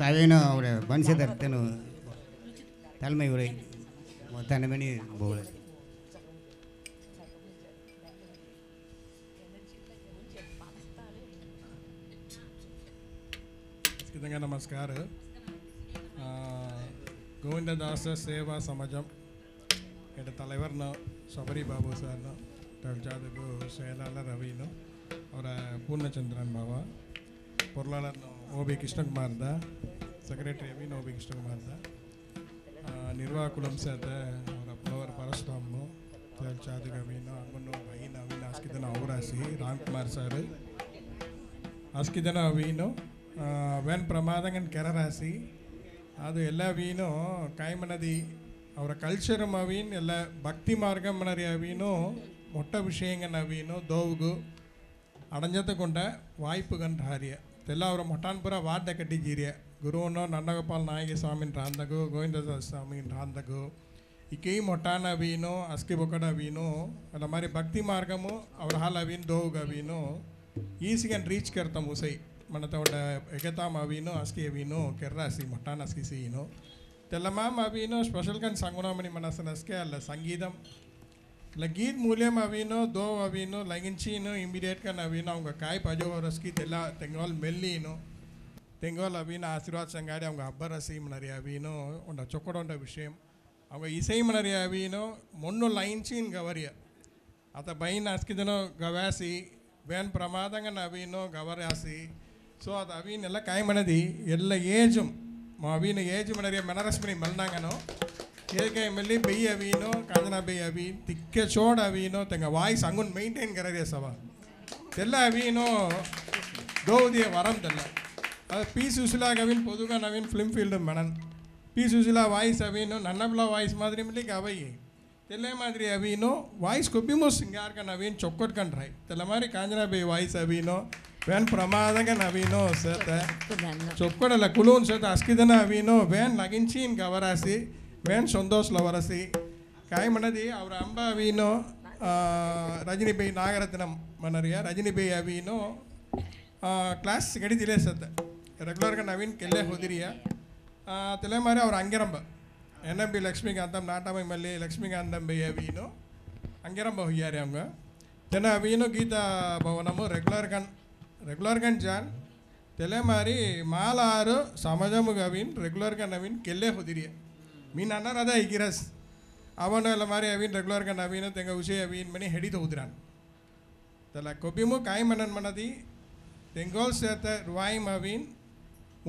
ತಾವೇನೋ ಅವರ ಬನ್ಸಿದರ್ತೇನು தலைமை உரை மொத்தன மணி போல नमस्कार गोविंददास सेवा समाजम तलवर सबरी बाबू सर तलजादू शैलाल रवि और पूर्णचंद्रन बाबा பொருளாளர் ஓபி கிருஷ்ணகுமார் தான் செக்ரட்டரி அவின் ஓபி கிருஷ்ணகுமார் தான் ನಿರ್ವಾಹಕುಲಂ ಸೇತ ಅವರ ಫ್ಲವರ್ ಪರಶುರಾಮನು ಚಾದಿಗ ಅವಿನು ಅಮ್ಮನು ಬೈನ್ ಅವಿನ ಅಸ್ಕಿದನ ಅವರಾಸಿ ರಾಮ್ಕುಮಾರ್ ಸರ್ ಅಸ್ಕಿದನ ಅವೀನು ವೆನ್ ಪ್ರಮಾದಂಗನ್ ಕೆರರಾಸಿ ಅದು ಎಲ್ಲ ಅವೀನು ಕಾಯ್ಮನದಿ ಅವರ ಕಲ್ಚರ್ ಅವೀನ್ ಎಲ್ಲ ಭಕ್ತಿ ಮಾರ್ಗ ಮನರಿ ಅವೀನು ಮೊಟ್ಟ ವಿಷಯಂಗನ ಅವೀನು ದೋವುಗು ಅಡಂಜತಗೊಂಡ ವಾಯ್ಪು ಗಂಟ ಹಾರಿಯ ಎಲ್ಲ ಅವರ ಮೊಟ್ಟಾನ್ಪುರ ವಾಡ್ಡ ಕಟ್ಟಿದ್ದೀರಿಯ ಗುರುವನು ನನ್ನಗೋಪಾಲ್ ನಾಯಕ ಸ್ವಾಮಿನ ರಾಂದಗು ಗೋವಿಂದದಾಸ್ ಸ್ವಾಮಿನ ರಾಂದಗು ಇಕೈ ಮೊಟ್ಟಾನ ಅವೀನು ಅಸ್ಕಿ ಬೊಕಡ ಅವೀನು ಅಲ್ಲ ಮಾರಿ ಭಕ್ತಿ ಮಾರ್ಗಮು ಅವ್ರ ಹಾಲ್ ಅವೀನು ದೋವುಗ ಅವೀನು ಈಸಿಗನ್ ರೀಚ್ ಕರ್ತಾಂ ಉಸೈ మన తోట ఎగతాం అవిను అస్కి అవిను కెర్రాసి మొట్టాన్ అస్కి సీను తెల్లమామ అవిను స్పెషల్ కానీ సంగుణమని మన అసలు అల్ల సంగీతం ಇಲ್ಲ ಗೀತ್ ಮೂಲ್ಯಂ ಅವಿನೋ ದೋ ಅವಿನೋ ಲಗಿಂಚೀನು ಇಮಿಡಿಯೇಟ್గా ಅವಿನೋ அவங்க ಕಾಯಿ ಪಜೋವರಸ್ಕಿ ತೆಲ್ಲ ತೆಂಗೋಲ್ ಮೆಲ್ಲೀನು ತೆಂಗೋಲ್ ಅವಿನ ಆಶೀರ್ವಾದ ಸಂಗಾಡಿ அவங்க ಅಬ್ಬರಸಿ ಮನರಿ ಅವಿನೋ ಉಂಡ ಚೊಕ್ಕಡೊಂಡ ವಿಷಯಂ அவங்க ಇಸೈ ಮನರಿ ಅವಿನೋ ಮೊನ್ನು ಲೈನ್ಚೀನ್ ಗವರಿಯ ಆತ ಬೈನ್ ಅಸ್ಕಿದನೋ ಗವಾಸಿ ಬೇನ್ ಪ್ರಮಾದಂಗ ಅವಿನೋ ಗವರಾಸಿ ಸೊ ಅದು ಅವಿನೆಲ್ಲ ಕಾಯಿ ಮನದಿ ಎಲ್ಲ ಏಜು ಅವಿನ ಏಜು ಮನರಿಯ ಮೆನರಸ್ಮಿನಿ ಮಲ್ನಾಂಗನೋ ಏಕೆ ಎಲ್ಲಿ ಬೆಯ್ಯಿ ಅವೀನೋ ಕಾಂಜನಾ ಬೆಯ್ಯಿ ಅವೀನ್ ತಿಕ್ಕೆ ಚೋಡ್ ಅವೀನೋ ತೆಂಗ ವಾಯ್ಸ್ ಹಂಗುನ್ ಮೈಂಟೈನ್ ಕರದೇ ಸವ ತೆಲ್ಲ ಅವೀನೋ ದೋದಿಯ ವರಂ ತೆಲ್ಲ ಅದು ಪಿ ಸುಶೀಲಾಗ ಅವೀನ್ ಪೊದುಗ ನವೀನ್ ಫಿಲ್ಮ್ ಫೀಲ್ಡ್ ಮಣನ್ ಪಿ ಸುಶೀಲಾ ವಾಯ್ಸ್ ಅವೀನು ನನ್ನಬ್ಲ ವಾಯ್ಸ್ ಮಾದ್ರಿ ಮಿಲಿಗೆ ಅವಯ್ಯಿ ತೆಲ್ಲ ಮಾದ್ರಿ ಅವೀನು ವಾಯ್ಸ್ ಕೊಬ್ಬಿಮೋ ಸಿಂಗಾರ್ಗ ನವೀನ್ ಚೊಕ್ಕೊಟ್ಕೊಂಡ್ರೈ ತೆಲ್ಲ ಮಾರಿ ಕಾಂಜನಾ ಬೆಯ್ಯಿ ವಾಯ್ಸ್ ಅವೀನೋ ವ್ಯಾನ್ ಪ್ರಮಾದಂಗ ನವೀನೋ ಸೇತ ಚೊಕ್ಕೊಡಲ್ಲ ಕುಲೂನ್ ಸೇತ ಅಸ್ಕಿದನ ಅವೀನೋ ವ್ಯಾನ್ ಲಗಿಂಚೀನ್ ಗವರಾಸಿ ವೇನ್ ಸಂತೋಷ್ ಲವರಸಿ ಕಾಯಿ ಮನದಿ ಅವರ ಅಂಬ ಅವೀನು ರಜನಿಬೈ ನಾಗರತ್ನಂ ಮನರಿಯ ರಜನಿಬೈ ಅವೀನು ಕ್ಲಾಸ್ ಗಡಿದಿಲೇ ಸತ್ತ ರೆಗ್ಯುಲರ್గా ನವೀನ್ ಕೆಲ್ಲೆ ಹೋದಿರಿಯ ತೆಲೆಮಾರಿ ಅವ್ರ ಅಂಗೆರಂಬ ಎನ್ ಎಂ ಬಿ ಲಕ್ಷ್ಮೀಕಾಂತಂ ನಾಟಮೈ ಮಲ್ಲಿ ಲಕ್ಷ್ಮೀಕಾಂತಂ ಬೈ ಅವೀನು ಅಂಗೆರಂಬ ಹೊಯ್ಯಾರಿ ಅವಂಗ ತೆನ ಅವೀನು ಗೀತಾ ಭವನಮು ರೆಗ್ಯುಲರ್గా ಜಾನ್ ತೆಲೆಮಾರಿ ಮಾಲಾರು ಸಮಾಜಮುಗ ಅವೀನ್ ರೆಗ್ಯುಲರ್గా ನವೀನ್ ಕೆಲ್ಲೆ ಹೋದಿರಿಯ मी नाना राधा इगिरस ಅವನು ಎಲ್ಲ ಮಾರಿ ಅವೀನ್ ರೆಗ್ಯುಲರ್గా ನವೀನು ತೆಂಗ ಉಷೆ ಅವೀನ್ ಮನೆ ಹೆಡಿದು ಹೋದ್ರಾನ್ ತಲ ಕೊಬ್ಬಿಮು ಕಾಯಿ ಮನನ್ ಮನದಿ ತೆಂಗೋಲ್ ಸೇತ ರುವಾಯಿಮ್ ಅವೀನ್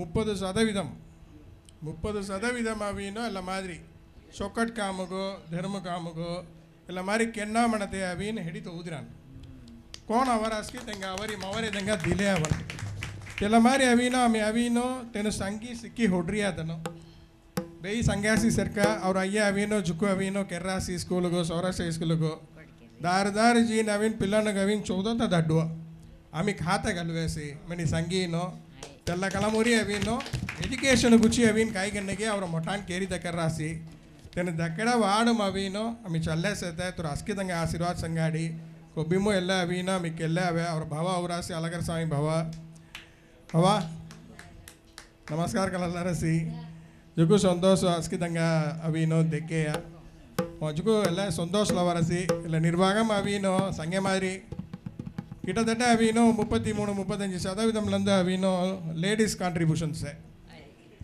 30% ಅವೀನು ಎಲ್ಲ ಮಾದ್ರಿ ಚೊಕ್ಕಟ್ ಕಾಮಗೋ ಧರ್ಮ ಕಾಮಗೋ ಎಲ್ಲ ಮಾರಿ ಕೆನ್ನ ಮಣತೆ ಅವೀನ್ ಹೆಡಿದು ಹೋದ್ರಾನ್ ಕೋಣ ಅವರಾಸ್ಕಿ ತೆಂಗ ಅವರಿ ಮವರೆ ತೆಂಗ ದಿಲೆ ಅವನ್ ಎಲ್ಲ ಮಾರಿ ಅವೀನೋ ಆಮೆ ಅವೀನೋ ತೆನು ಸಂಗಿ ಸಿಕ್ಕಿ ಹೊಡ್ರಿ ಅದನು ಬೇಯಿ ಸಂಗ್ಯಾಸಿ ಸರ್ಕ ಅವ್ರ ಅಯ್ಯ ಅವೀನೋ ಜುಕ್ಕು ಅವೀನೋ ಕೆರ್ರಾಸಿ ಸ್ಕೂಲ್ಗೋ ಸೌರಾಷ್ಟ್ರ ಸ್ಕೂಲ್ಗೋ दार जी नवीन पिल्लन गवीन 14 दड्डुव आम्ही खात घालवेसी मनी संगीनो तेल कलमुरी अवीनो एजुकेशन गुची अवीन काई गन्नगे और मोटान केरी दक्कर रासी तेन दक्कड़ वाडम अवीनो आम्ही चल्ले सेते तुर अस्किदंगे आशीर्वाद संगाडी कोब्बिमो एल्ल अवीनो आम्ही केल्ले अवे और भव औरासी अलगर स्वामी भव हवा नमस्कार कलरसी जुगु संतोष अस्कितंगा अवीनो देखेया जुगु ಎಲ್ಲ ಸಂತೋಷ ಲವರಸಿ ಇಲ್ಲ ನಿರ್ವಾಗಂ ಅವಿನೋ ಸಂಗೆ ಮಾರಿ கிட்டத்தட்ட அவினோ 33-35% அவினோ லேடிஸ் கான்ட்ரிபியூஷன்ஸு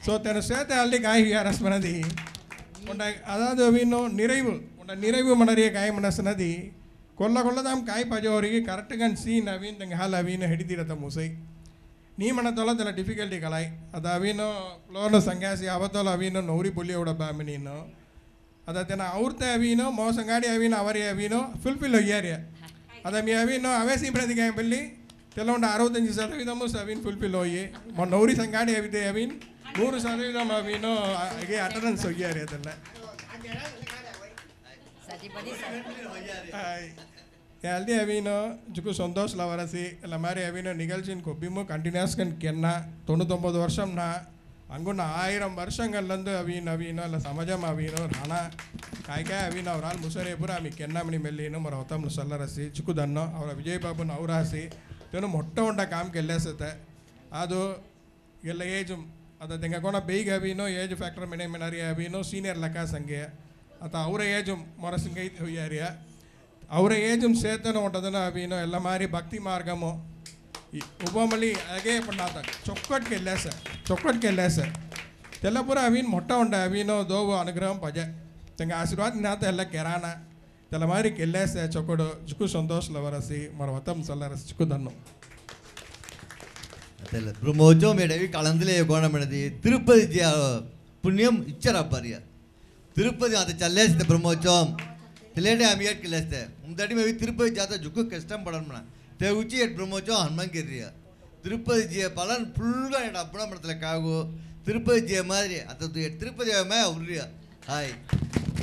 ஸோ தென சேர்த்து அள்ளி காய் அரசு மனதி உண்டை அதாவது அவினோ நிறைவு மணரிய காய் மனசுனதி கொள்ளதாம் காய் பஜோರಿಗೆ ಕರೆಕ್ಟ್గా ಸೀನ್ ಅವಿನ್ ತಂಗೆ ಹಾಲು ಅವಿನೋ ಹಿಡಿದಿರತ್ತ ಮುಸೈ ನೀ ಮನತೊಲ ತೆಲ ಡಿಫಿಕಲ್ಟಿ ಕಲಾಯ್ ಅದು ಅವಿನೋ ಫ್ಲೋರ್ನ ಸಂಗ್ಯಾಸಿ ಅವತ್ತೋಲ ಅವಿನೋ ನೌರಿ ಪುಳ್ಳಿ ಉಡಬ್ಬ ಅಮಿನೀನು ಅದನ್ನ ಅವ್ರತೆ ಅವಿನೋ ಮೋಸಂಗಾಡಿ ಅವಿನೋ ಅವರಿ ಅವಿನೋ ಫುಲ್ಫಿಲ್ ಹೋಗ್ಯಾರಿ ಅದ ಮೀ ಅವಿನೋ ಅವೇಸಿ ಪ್ರತಿಗೆ ಬಲ್ಲಿ ಕೆಲವೊಂದು 65% ಅವಿನ್ ಫುಲ್ಫಿಲ್ ಹೋಗಿ ನೌರಿ ಸಂಗಾಡಿ ಅವಿದೆ ಅವಿನ್ 100% ಅವಿನೋ ಹಾಗೆ ಅಟೆಂಡೆನ್ಸ್ ಹೋಗ್ಯಾರಿ ಅದೆಲ್ಲ ಅಲ್ಲಿ ಅವಿನೋ ಜುಕು ಸಂತೋಷ ಲವರಸಿ ಎಲ್ಲ ಮಾರಿ ಅವಿನೋ ನಿಗಲ್ಸಿನ ಕೊಬ್ಬಿಮು ಕಂಟಿನ್ಯೂಸ್ ಕೆನ್ನ 99 ವರ್ಷಂ ನಾ ಅಂಗುನ 1000 ವರ್ಷಗಳಂದು ಅವಿನೋ ಅಲ್ಲ ಸಮಾಜಂ ಅವಿನೋ ರಾಣ ಕಾಯ್ಕಾಯ ಅವಿನೋ ಅವ್ರ ಹಾಲು ಮುಸರೇಪುರ ಆಮಿ ಕೆನ್ನಮಣಿ ಮೆಲ್ಲಿನು ಮರ ಹೊತ್ತಮ್ಲು ಸಲ್ಲರಸಿ ಚಿಕ್ಕದನ್ನು ಅವರ ವಿಜಯ್ ಬಾಬುನ ಅವರಾಸಿ ತೆನು ಮೊಟ್ಟ ಉಂಡ ಕಾಮ್ಗೆ ಎಲ್ಲೆಸತ್ತೆ ಅದು ಎಲ್ಲ ಏಜು ಅದು ತೆಂಗಕೋಣ ಬೇಗ ಅವಿನೋ ಏಜ್ ಫ್ಯಾಕ್ಟರ್ ಮೆಣರಿ ಅವಿನೋ ಸೀನಿಯರ್ ಲೆಕ್ಕ ಸಂಖ್ಯೆ ಅಥವಾ ಅವರ ಏಜು ಮೊರಸಿಂಗೈ ಹುಯ್ಯಾರಿಯ ಅವರ ಏಜು ಸೇತನು ಉಂಟದನ್ನು ಅವಿನೋ ಎಲ್ಲ ಮಾರಿ ಭಕ್ತಿ ಮಾರ್ಗಮು ಉಪಮಲಿ ಹಾಗೆ ಪಣ್ಣಾತ ಚೊಕ್ಕಟ್ಗೆ ಎಲ್ಲೇಸ ತೆಲ್ಲಪುರ ಅವಿನ್ ಮೊಟ್ಟ ಉಂಡ ಅವಿನೋ ದೋವು ಅನುಗ್ರಹಂ ಪಜೆ ತೆಂಗ ಆಶೀರ್ವಾದ ನಾತ ಎಲ್ಲ ಕೆರಾನ ತೆಲ್ಲ ಮಾರಿ ಕೆಲ್ಲೇಸ ಚೊಕ್ಕಡು ಜುಕು ಸಂತೋಷ ಲವರಸಿ ಮರ ವತಂ ಸಲ್ಲರಸಿ ಚಿಕ್ಕದನ್ನು ಅದೆಲ್ಲ ಬ್ರಹ್ಮೋತ್ಸವ ಮೇಡವಿ ಕಳಂದಲೇ ಗೋಣ ಮೇಡದಿ ತಿರುಪತಿ ಪುಣ್ಯಂ ಇಚ್ಚರ ಬರ್ಯ ತಿರುಪತಿ ಅದು ಚಲ್ಲೇಸ್ತೆ ಬ್ರಹ್ಮೋತ್ಸవం తెలియడే ఆమె ఏడ్కి వెళ్ళేస్తే ముందటి మేము తిరుపతి జాతర జుక్కు కష్టం పడమన్నా తెగుచ్చి ఎట్ బ్రహ్మోత్సవం హనుమాన్ గిరియ తిరుపతి జియ పలాన్ ఫుల్గా ఎట్ అప్పుడ పడతలే కాగు తిరుపతి జియ మాదిరి అతను తిరుపతి మే ఉర్రియ హాయ్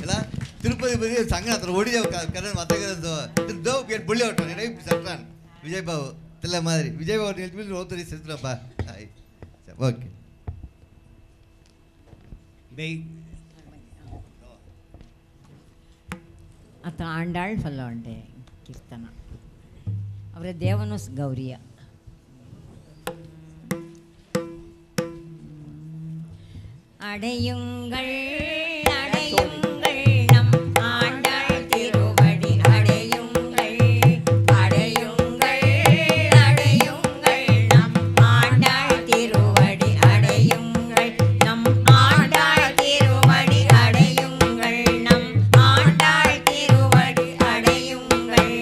ఇలా తిరుపతి బది సంగ అతను ఓడియ కరెన్ మత కరెన్ దో ఎట్ బుల్లి అవుతాను నేను సట్రాన్ విజయ్ బాబు తెల్ల మాదిరి విజయ్ బాబు నిలిపి ఓతరి సెత్రప్ప హాయ్ ఓకే ಬೈ ಆತ ಆಂಡಾಳ್ ಫಲ ಉಂಟೆ ಕೀರ್ತನ ಅವರ ದೇವನು ಗೌರಿಯ அடையுங்கள் அடையுங்கள் நம் ஆண்டாள் திருவடி அடையுங்கள் அடையுங்கள் அடையுங்கள் நம் ஆண்டாள் திருவடி அடையுங்கள் நம் ஆண்டாள் திருவடி அடையுங்கள் நம் ஆண்டாள் திருவடி அடையுங்கள்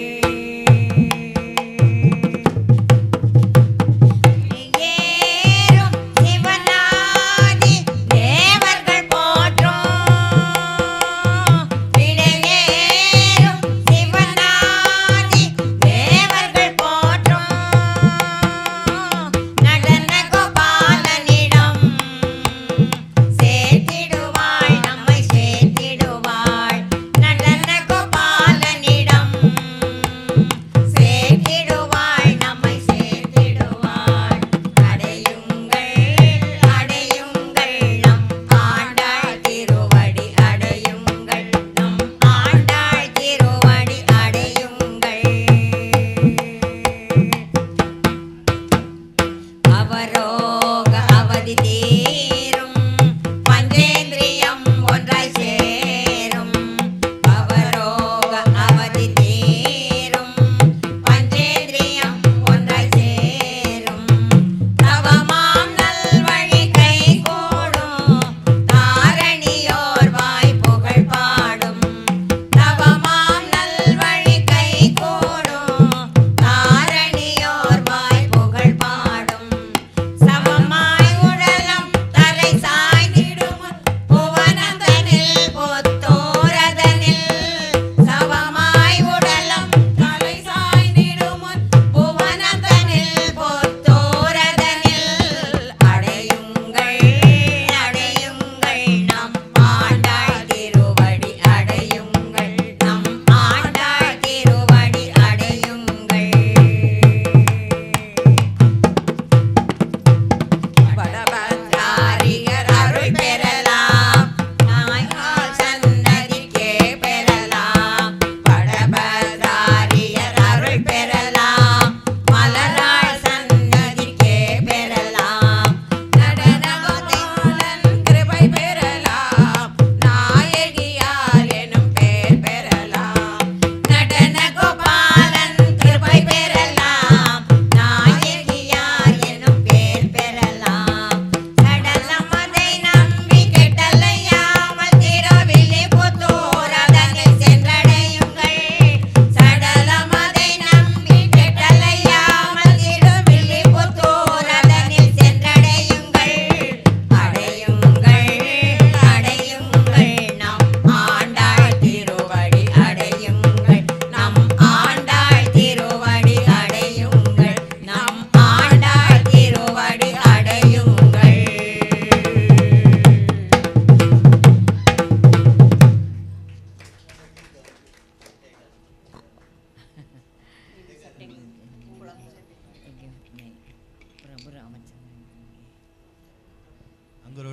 ஏறும் சிவனாதி தேவர்கள் போற்றும்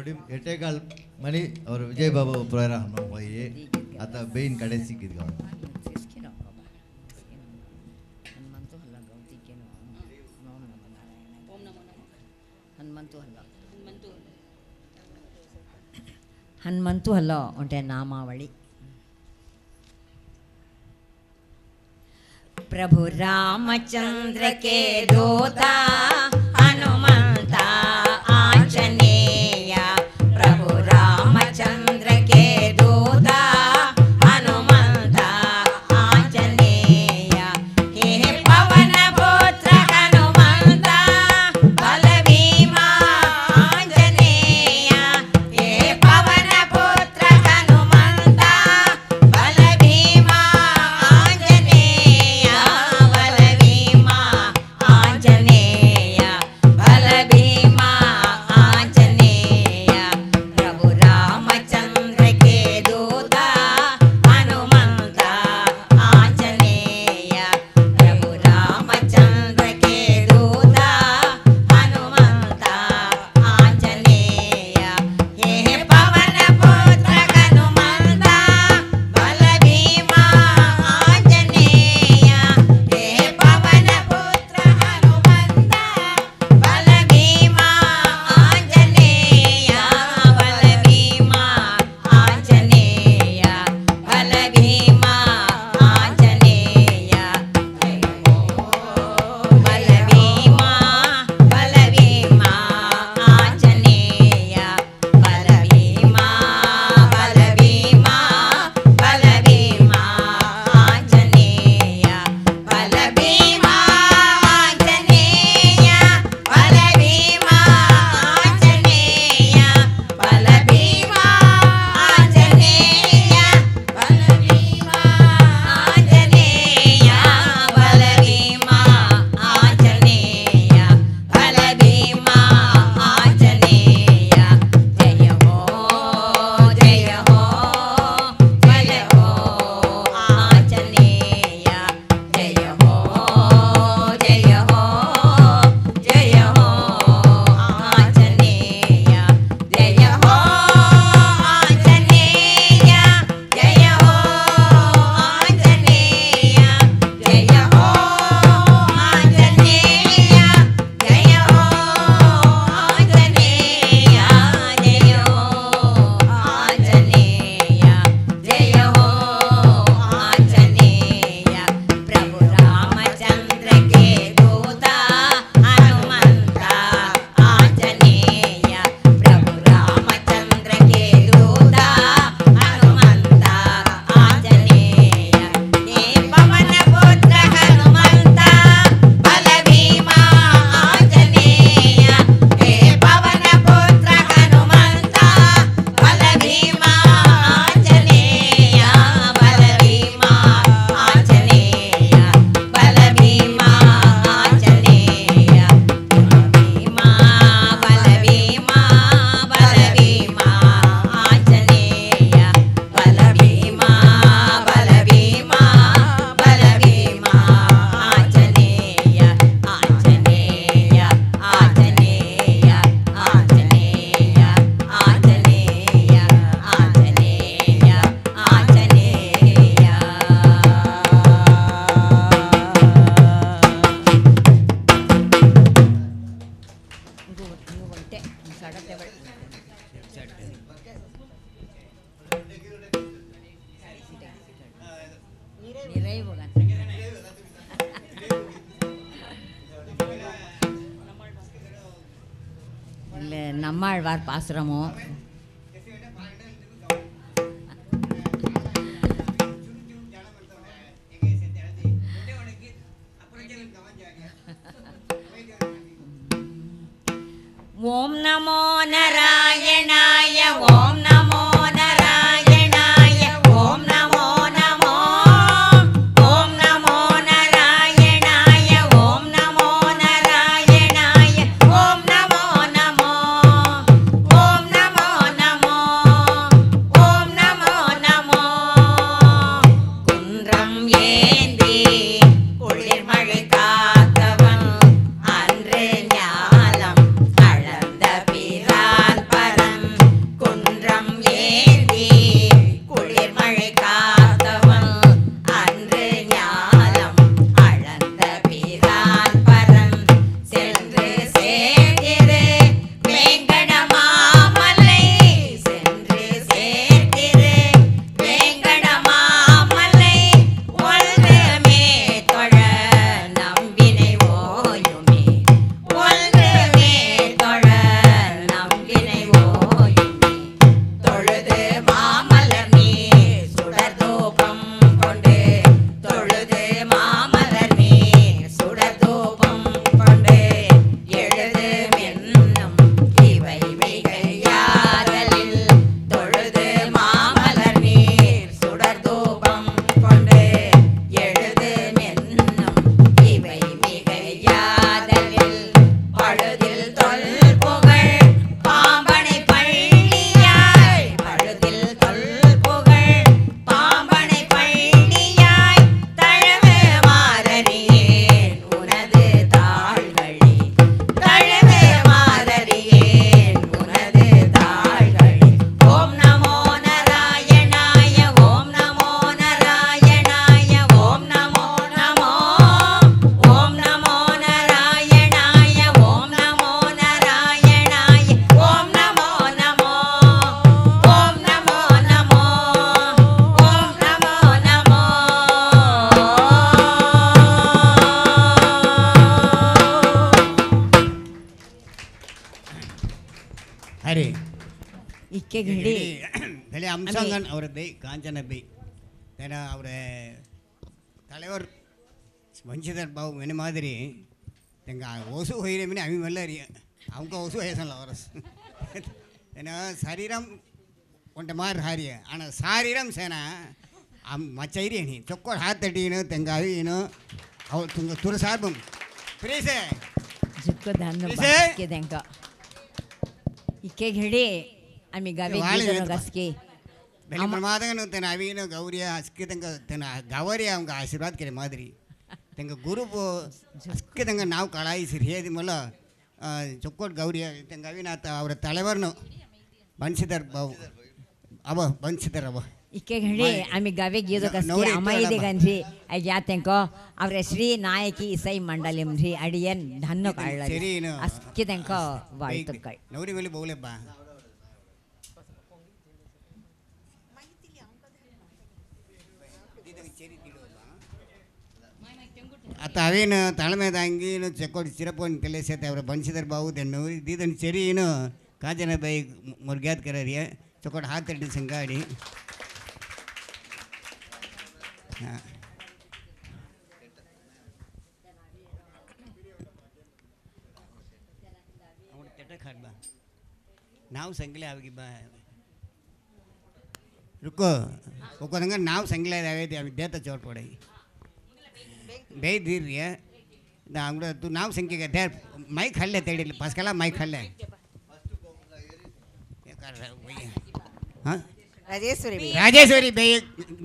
ನೋಡಿ ಎಟ್ಟೇಕಾಲ್ ಮನಿ ಅವರು ವಿಜಯ್ ಬಾಬು ಪ್ರೋಗ್ರಾಮ್ ಹೋಗಿ ಆತ ಬೇಯಿನ ಕಡೆ ಸಿಕ್ಕಿದ್ಗ హనుమంతు హల్లో ఉంటే నామావళి प्रभु रामचंद्र के दूता हनुमंत आंजनेय प्रभु रामचंद्र के दूता हनुमंत आंजनेय हे पवन पुत्र हनुमंत बलभीमा आंजनेय हे पवन पुत्र हनुमंत बलभीमा आंजनेय बलभीमा आंजनेय बलभीमा आंजनेय प्रभु रामचंद्र के दूता हनुमंत आंजनेय प्रभु रामचंद्र के दूता हनुमंत आंजनेय हे पवन पुत्र हनुमंत बलभीमा आंजनेय हे पवन पुत्र हनुमंत बलभीमा आंजनेय बलभीमा आंजनेय बलभीमा आंजनेय बलभीमा बलभीमा आंजनेय बलभीमा बलभीमा बलभीमा आंजनेय बलभीमा आंजनेय बलभीमा आंजनेय बलभीमा आंजनेय बलभीमा आंजनेय बलभीमा आंजनेय बलभीमा आंजनेय जय हो जय हो जय हो आंजनेय जय हो जय हो जय हो आंजनेय जय हो आंजनेय जय हो आंजनेय जय हो आंजनेय जय हो आंजनेय जय हो आंजनेय जय हो आंजनेय प्रभु रामचंद्र के दूता हनुमंत आंजनेय प्रभु रामचंद्र के दूता हनुमंत आंजनेय हे पवन पुत्र हनुमंत बलभीमा आंजनेय हे पवन पुत्र हनुमंत बलभीमा आंजनेय बलभीमा आंजनेय बलभीमा आंजनेय बलभीमा बलभीमा बलभीमा आंजनेय बलभीमा बलभीमा बलभीमा आंजनेय आंजनेय आंजनेय आंजनेय आंजनेय आंजनेय இல்லை நம்மாழ்வார் பாசுரமோ ஓம் நமோ நாராயணாய ஓம் நமோ நாராயணாய ஓம் நமோ நமோ ஓம் நமோ நாராயணாய ஓம் நமோ நாராயணாய ஓம் நமோ நமோ ஓம் நமோ நமோ ஓம் நமோ நமோ குன்றம் ஏந்தி குளிர்மழை காத்தவன் அன்று ஞாலம் அளந்த பிரான் பரன் इके घडी ಬೆಲೆ ಅಂಶಂಗನ್ ಅವರ ಬೈ ಕಾಂಚನ ಬೈ தென ಅವರ தலைவர் வஞ்சிதர் பாபு என்ன மாதிரி எங்கள் ஒசு ஹொயிரமினி அவி மெல்லறி அவங்க ஒசு வயசல்ல வரஸ் ஏன்னா சரீரம் ஒன்றை மாதிரி ஹாரிய ஆனால் சாரீரம் சேனா மச்சைரியனி சொக்கோட ஹாத்தட்டின்னு தெங்க அவினு ಅವ್ರು ತುಂಗ ತುರು ಸಾರ್ಬಂ ಪ್ರೀಸೆ जितको धान्य के त्यांका इके घडी आम्ही गावी गेलो गसके ಬೆಲೆ ಪ್ರಮಾದಗನು ತೆನ ಅವಿನು ಗೌರಿಯ ಅಸ್ಕೆ ತಂಗ ತೆನ ಗೌರಿಯ ಅವಂಗ ಆಶೀರ್ವಾದ ಕೆರೆ ಮಾದರಿ ತೆಂಗ ಗುರು ಅಸ್ಕೆ ತಂಗ ನಾವು ಕಳಾಯಿಸಿರಿ ಹೇದಿ ಮಲ್ಲ ಚೊಕ್ಕೋಟ್ ಗೌರಿಯ ತೆಂಗ ಅವಿನಾಥ ಅವರ ತಲೆವರ್ನು ಬನ್ಸಿದರ್ ಬಾವು ಅವ ಬನ್ಸಿದರ್ ಅವ इके घडी आम्ही गावी गेलो गसके अमाईदे गंजी या त्यांका ಅವರ ಶ್ರೀ ನಾಯಕಿ ಇಸೈ ಮಂಡಳಿ ಮ್ರಿ ಅಡಿಯನ್ ಧನ್ಯ ಕಾಳ್ಳ ಅಸ್ಕೆ त्यांका वाळत काय नवरी वेली बोले बा आता ಅವೇನು ತಾಳ್ಮೆದಾಂಗಿನು ಚೆಕ್ಕೋಡಿ ಚಿರಪೋನ್ ಕೆಲಸತೆ ಅವರ ಬನ್ಸಿದರ್ ಬಾವು ತೆನ್ನು ದೀದನ್ ಚೆರಿನು ಕಾಂಚನ ಬೈ ಮುರ್ಗ್ಯಾತ್ ಕರರಿಯ ಚೊಕ್ಕೋಡ್ ಹಾತಡಿ ಸಂಗಾಡಿ ನಾವು ಸಂಗಲೆ ಆಗಿ ಬಾ रुको रुको नंगा नाव संगले आवे ते विद्याता चोर पड़े बे धीर रे ना अंगड़ तू नाव संके के देर माइक खल्ले तेड़ी पासकला माइक खल्ले ये कर रहा भैया हां राजेश्वरी बे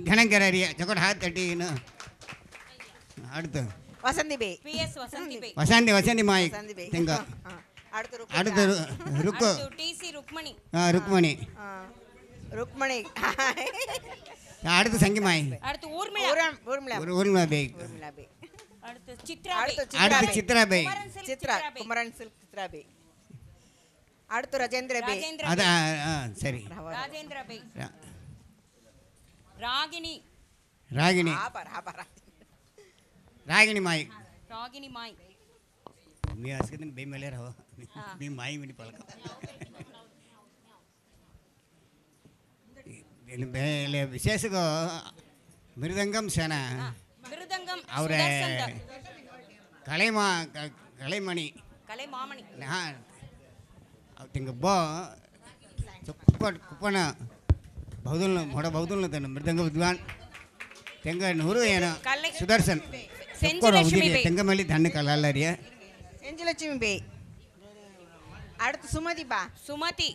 घणं कररी जकोड हाथ तटी न அடுத்து வசந்தி பே பிஎஸ் வசந்தி பே வசந்தி மாய் தெங்க அடுத்து ருக்கு டிசி ருக்மணி ருக்மணி ருக்மணி அடுத்து சங்கிமாய் அடுத்து ஊர்மிளா பே அடுத்து சித்ரா பே குமரன் சில்க் சித்ரா பே அடுத்து ராஜேந்திர பே அத சரி ராஜேந்திர பே रागिनी माई मी असके दिन बे मेले रहो मी माई मिनी पलक बेले विशेष को मृदंगम सेना ಅವರೇ ಕಲೆಮಣಿ ಹಾಂ ಅವು ತಿಂಗ ಬೋ ಕುಪ್ಪಣ ಬಹುದುಲ್ನ ಮೊಡ ಬಹುದುಲ್ನ ತನ್ನ ಮೃದಂಗ ವಿದ್ವಾನ್ ತೆಂಗ ನೂರು ಏನು ಸುದರ್ಶನ್ ತೆಂಗಮಲ್ಲಿ ಧಣ್ಣ ಕಲಾಲರಿಯ செஞ்சிலட்சுமி பே அடுத்து சுமதி பே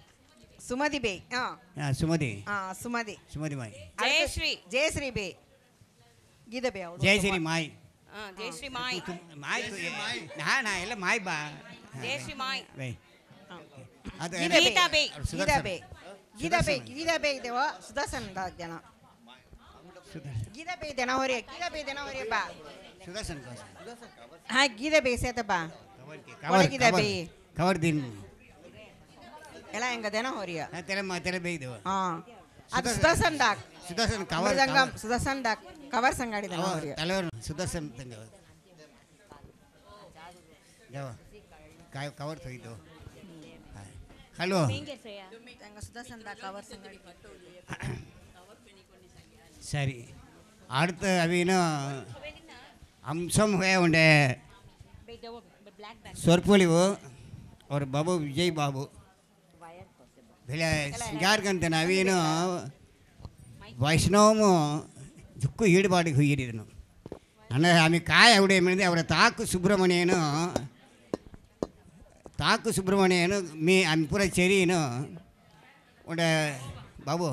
சுமதி மாய் ஜெயஸ்ரீ பே ಗೀತಾ ಬೇ ಜಯಶ್ರೀ ಮಾಯ್ ಜಯಶ್ರೀ ಮಾಯ್ ನಾ ಎಲ್ಲ ಮಾಯ್ ಬಾ ಜಯಶ್ರೀ ಮಾಯ್ ಬೈ ಅದು ಗೀತಾ ಬೇ ದೇವ ಸುದರ್ಶನ್ ಜನ ಗೀತಾ ಬೇ ದೇನ ಹೊರೆ ಬಾ ಸುದರ್ಶನ್ ಹಾ ಗೀತಾ ಬೇ ಸೇತ ಬಾ ಗೀತಾ ಬೇ ಕವರ್ ದಿನ್ ಎಲ್ಲ ಹೆಂಗ ದೇನ ಹೊರಿಯ ತೆರೆ ಬೇ ದೇವ ಹಾ ಅದು ಸುದರ್ಶನ್ ಕವರ್ ಸುದರ್ಶನ್ ಕವರ್ ಸಂಗಾಡಿ தலைவர் சுதர்சன் தங்க ಕವರ್ ತೆಗೆದು ಹಲೋ ಸುದರ್ಶನ್ ಕವರ್ ಸಂಗಾಡಿ சரி அடுத்து அவின அம்சம் உண்டே சொற்பொழிவு ஒரு பாபு விஜய் பாபு சிங்கார்கந்த நவீன ವೈಷ್ಣವಮು ದುಕ್ಕು ಈಡುಪಾಡಿಗೆ ಹೋಗಿರಿದನು ಅಂದರೆ ಆಮೇಲೆ ಕಾಯ ಅವಡೆ ಮೇಲೆ ಅವರ ತಾಕು ಸುಬ್ರಹ್ಮಣ್ಯನು ಮೀ ಆమె ಪೂರ ಚೆರಿನು ಒಂಡೆ ಬಾಬು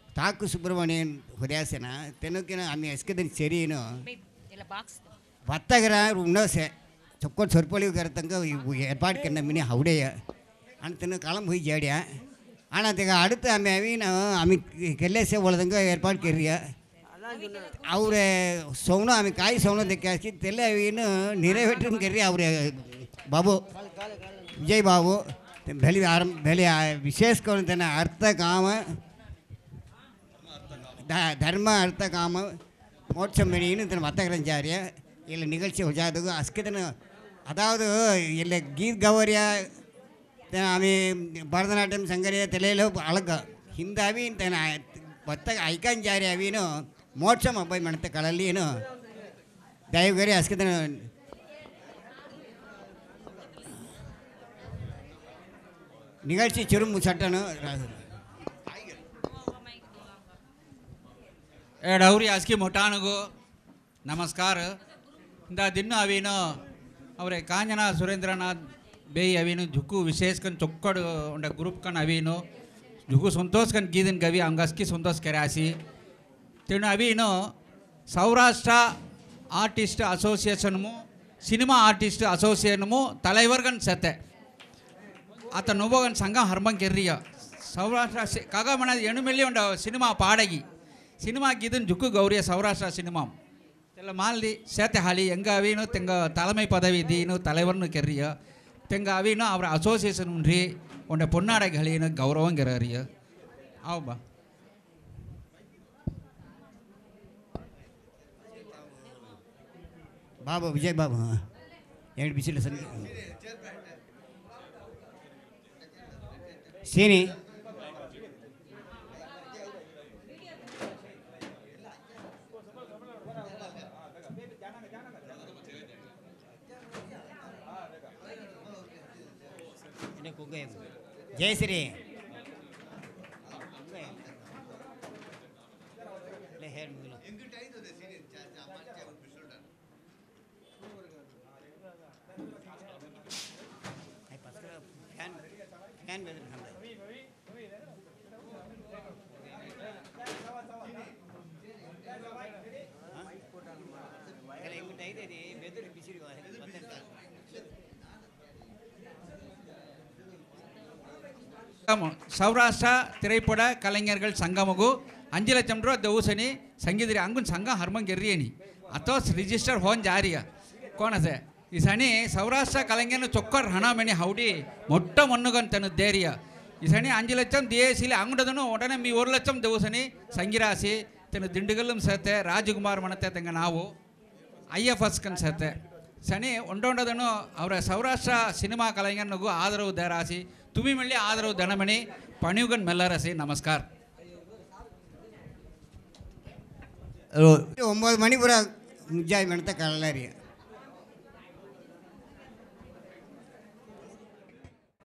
ತಾಕು ಸುಬ್ರಹ್ಮಣ್ಯನ್ ಹೊದ್ಯಾಸನ ತೆನಕಿನ ಆమె ಎಸ್ಕದನ್ ಚೆರಿನು ವತ್ತಗರ ಉಣ್ಣೋಸೆ ಚೊಕ್ಕೋಟ್ ಸೊರ್ಪೊಳಿಗೆ ಕರೆತಂಗ ಏರ್ಪಾಡು ಕೆನ್ನ ಮಿನಿ ಹೌಡೆಯ ಅಂತನು ಕಾಲಂ ಹೋಗಿ ಜಾಡ್ಯ ஆனால் அடுத்து அமை கெல்லேசே உலதங்க ஏற்பாடு கேறிய அவரு சோனும் ஆమె காய் சோனும் தெக்காசி தெல்ல அவின்னு நிறைவேற்றும் கேறிய அவரு பாபு விஜய் பாபு ಬೆಲೆ ವಿಶೇಷ ತನ್ನ ಅರ್ಥ ಕಾಮ ಧರ್ಮ ಅರ್ಥ ಕಾಮ மோட்சம் வெளியின்னு தன் வர்த்தகரஞ்சாரிய இல்லை நிகழ்ச்சி உஜாதுக்கு அஸ்கிதன அதாவது இல்லை கீத் கௌரியா आम्ही भरतनाट्यम संगरी तेलेलो अलग हिंदावी त्यानं बत्त ऐकांचारी अवीन मोक्षम अब्बाई म्हणते कळलीन दयवगरी असके निगழ்ச்சி சுரும் சட்டனு डवरी आजकी मोठानगो नमस्कार इंदा दिन अवीन अवरे कांजना सुरेंद्रनाथ बे अवीन झुक्कू विशेष कन चोक्कड़ उंड ग्रुप कन अवीन झुक्कू संतोष कन गीदन कवि अंगस्की संतोष करासी तेणु अवीन Saurashtra artist association cinema artist association तलैवर्गन सते अत नुबोगन संघ हर्मं केर्रिय सौराष्ट्र कागा मन एणुमेल्ली उंड सिनेमा पाडगी सिनेमा गीदन जुक्कु गौरिय सौराष्ट्र सिनेमा तेल माल्दी सेते हाली एंग अवीनु तेंग तलमै पदवी दीनु तलैवर्नु केर्रिय तेंग अवीनु अवर असोसिएशन उंड्री उंड पोन्नाडै गलीनु गौरवं गेरिय आव बा बाबू विजय बाबू एंड बिसिल संगी सीनी जयश्री सौराष्ट्र तिरैपड कलाञ्जर्गळ संगमगु 5 लक्षम रूपा दौसनी संगीतरी अंगुन संघ हर्मं गेर्रियनी अथवा रिजिस्टर होन जारिय कोणसे ಈ ಸಣಿ ಸೌರಾಷ್ಟ್ರ ಕಲಂಗೆನ ಚೊಕ್ಕರ್ ಹಣ ಮೆಣಿ ಹೌಡಿ ಮೊಟ್ಟ ಮೊನ್ನುಗನ್ ತನು ದೇರಿಯ ಈ ಸಣಿ 5 ಲಕ್ಷம் ದೇಸಿಲಿ ಅಂಗಡದನು ಒಡನೆ ಮೀ 1 ಲಕ್ಷம் ದೇವಸನಿ ಸಂಗಿರಾಸಿ ತನು ದಿಂಡುಗಲ್ಲಂ ಸತೆ ರಾಜಕುಮಾರ್ ಮಣತೆ ತಂಗ ನಾವು IFS ಕನ್ ಸತೆ ಸಣಿ ಒಂಡೊಂಡದನು ಅವರ ಸೌರಾಷ್ಟ್ರ ಸಿನಿಮಾ ಕಲಂಗೆನಗು ಆದರವು ದೇರಾಸಿ ತುಮಿ ಮೆಳ್ಳಿ ಆದರವು ದಣಮಣಿ ಪಣಿಯುಗನ್ ಮೆಲ್ಲರಸಿ ನಮಸ್ಕಾರ 9 மணி பூரா முஜாய் மணத்தை கலரியா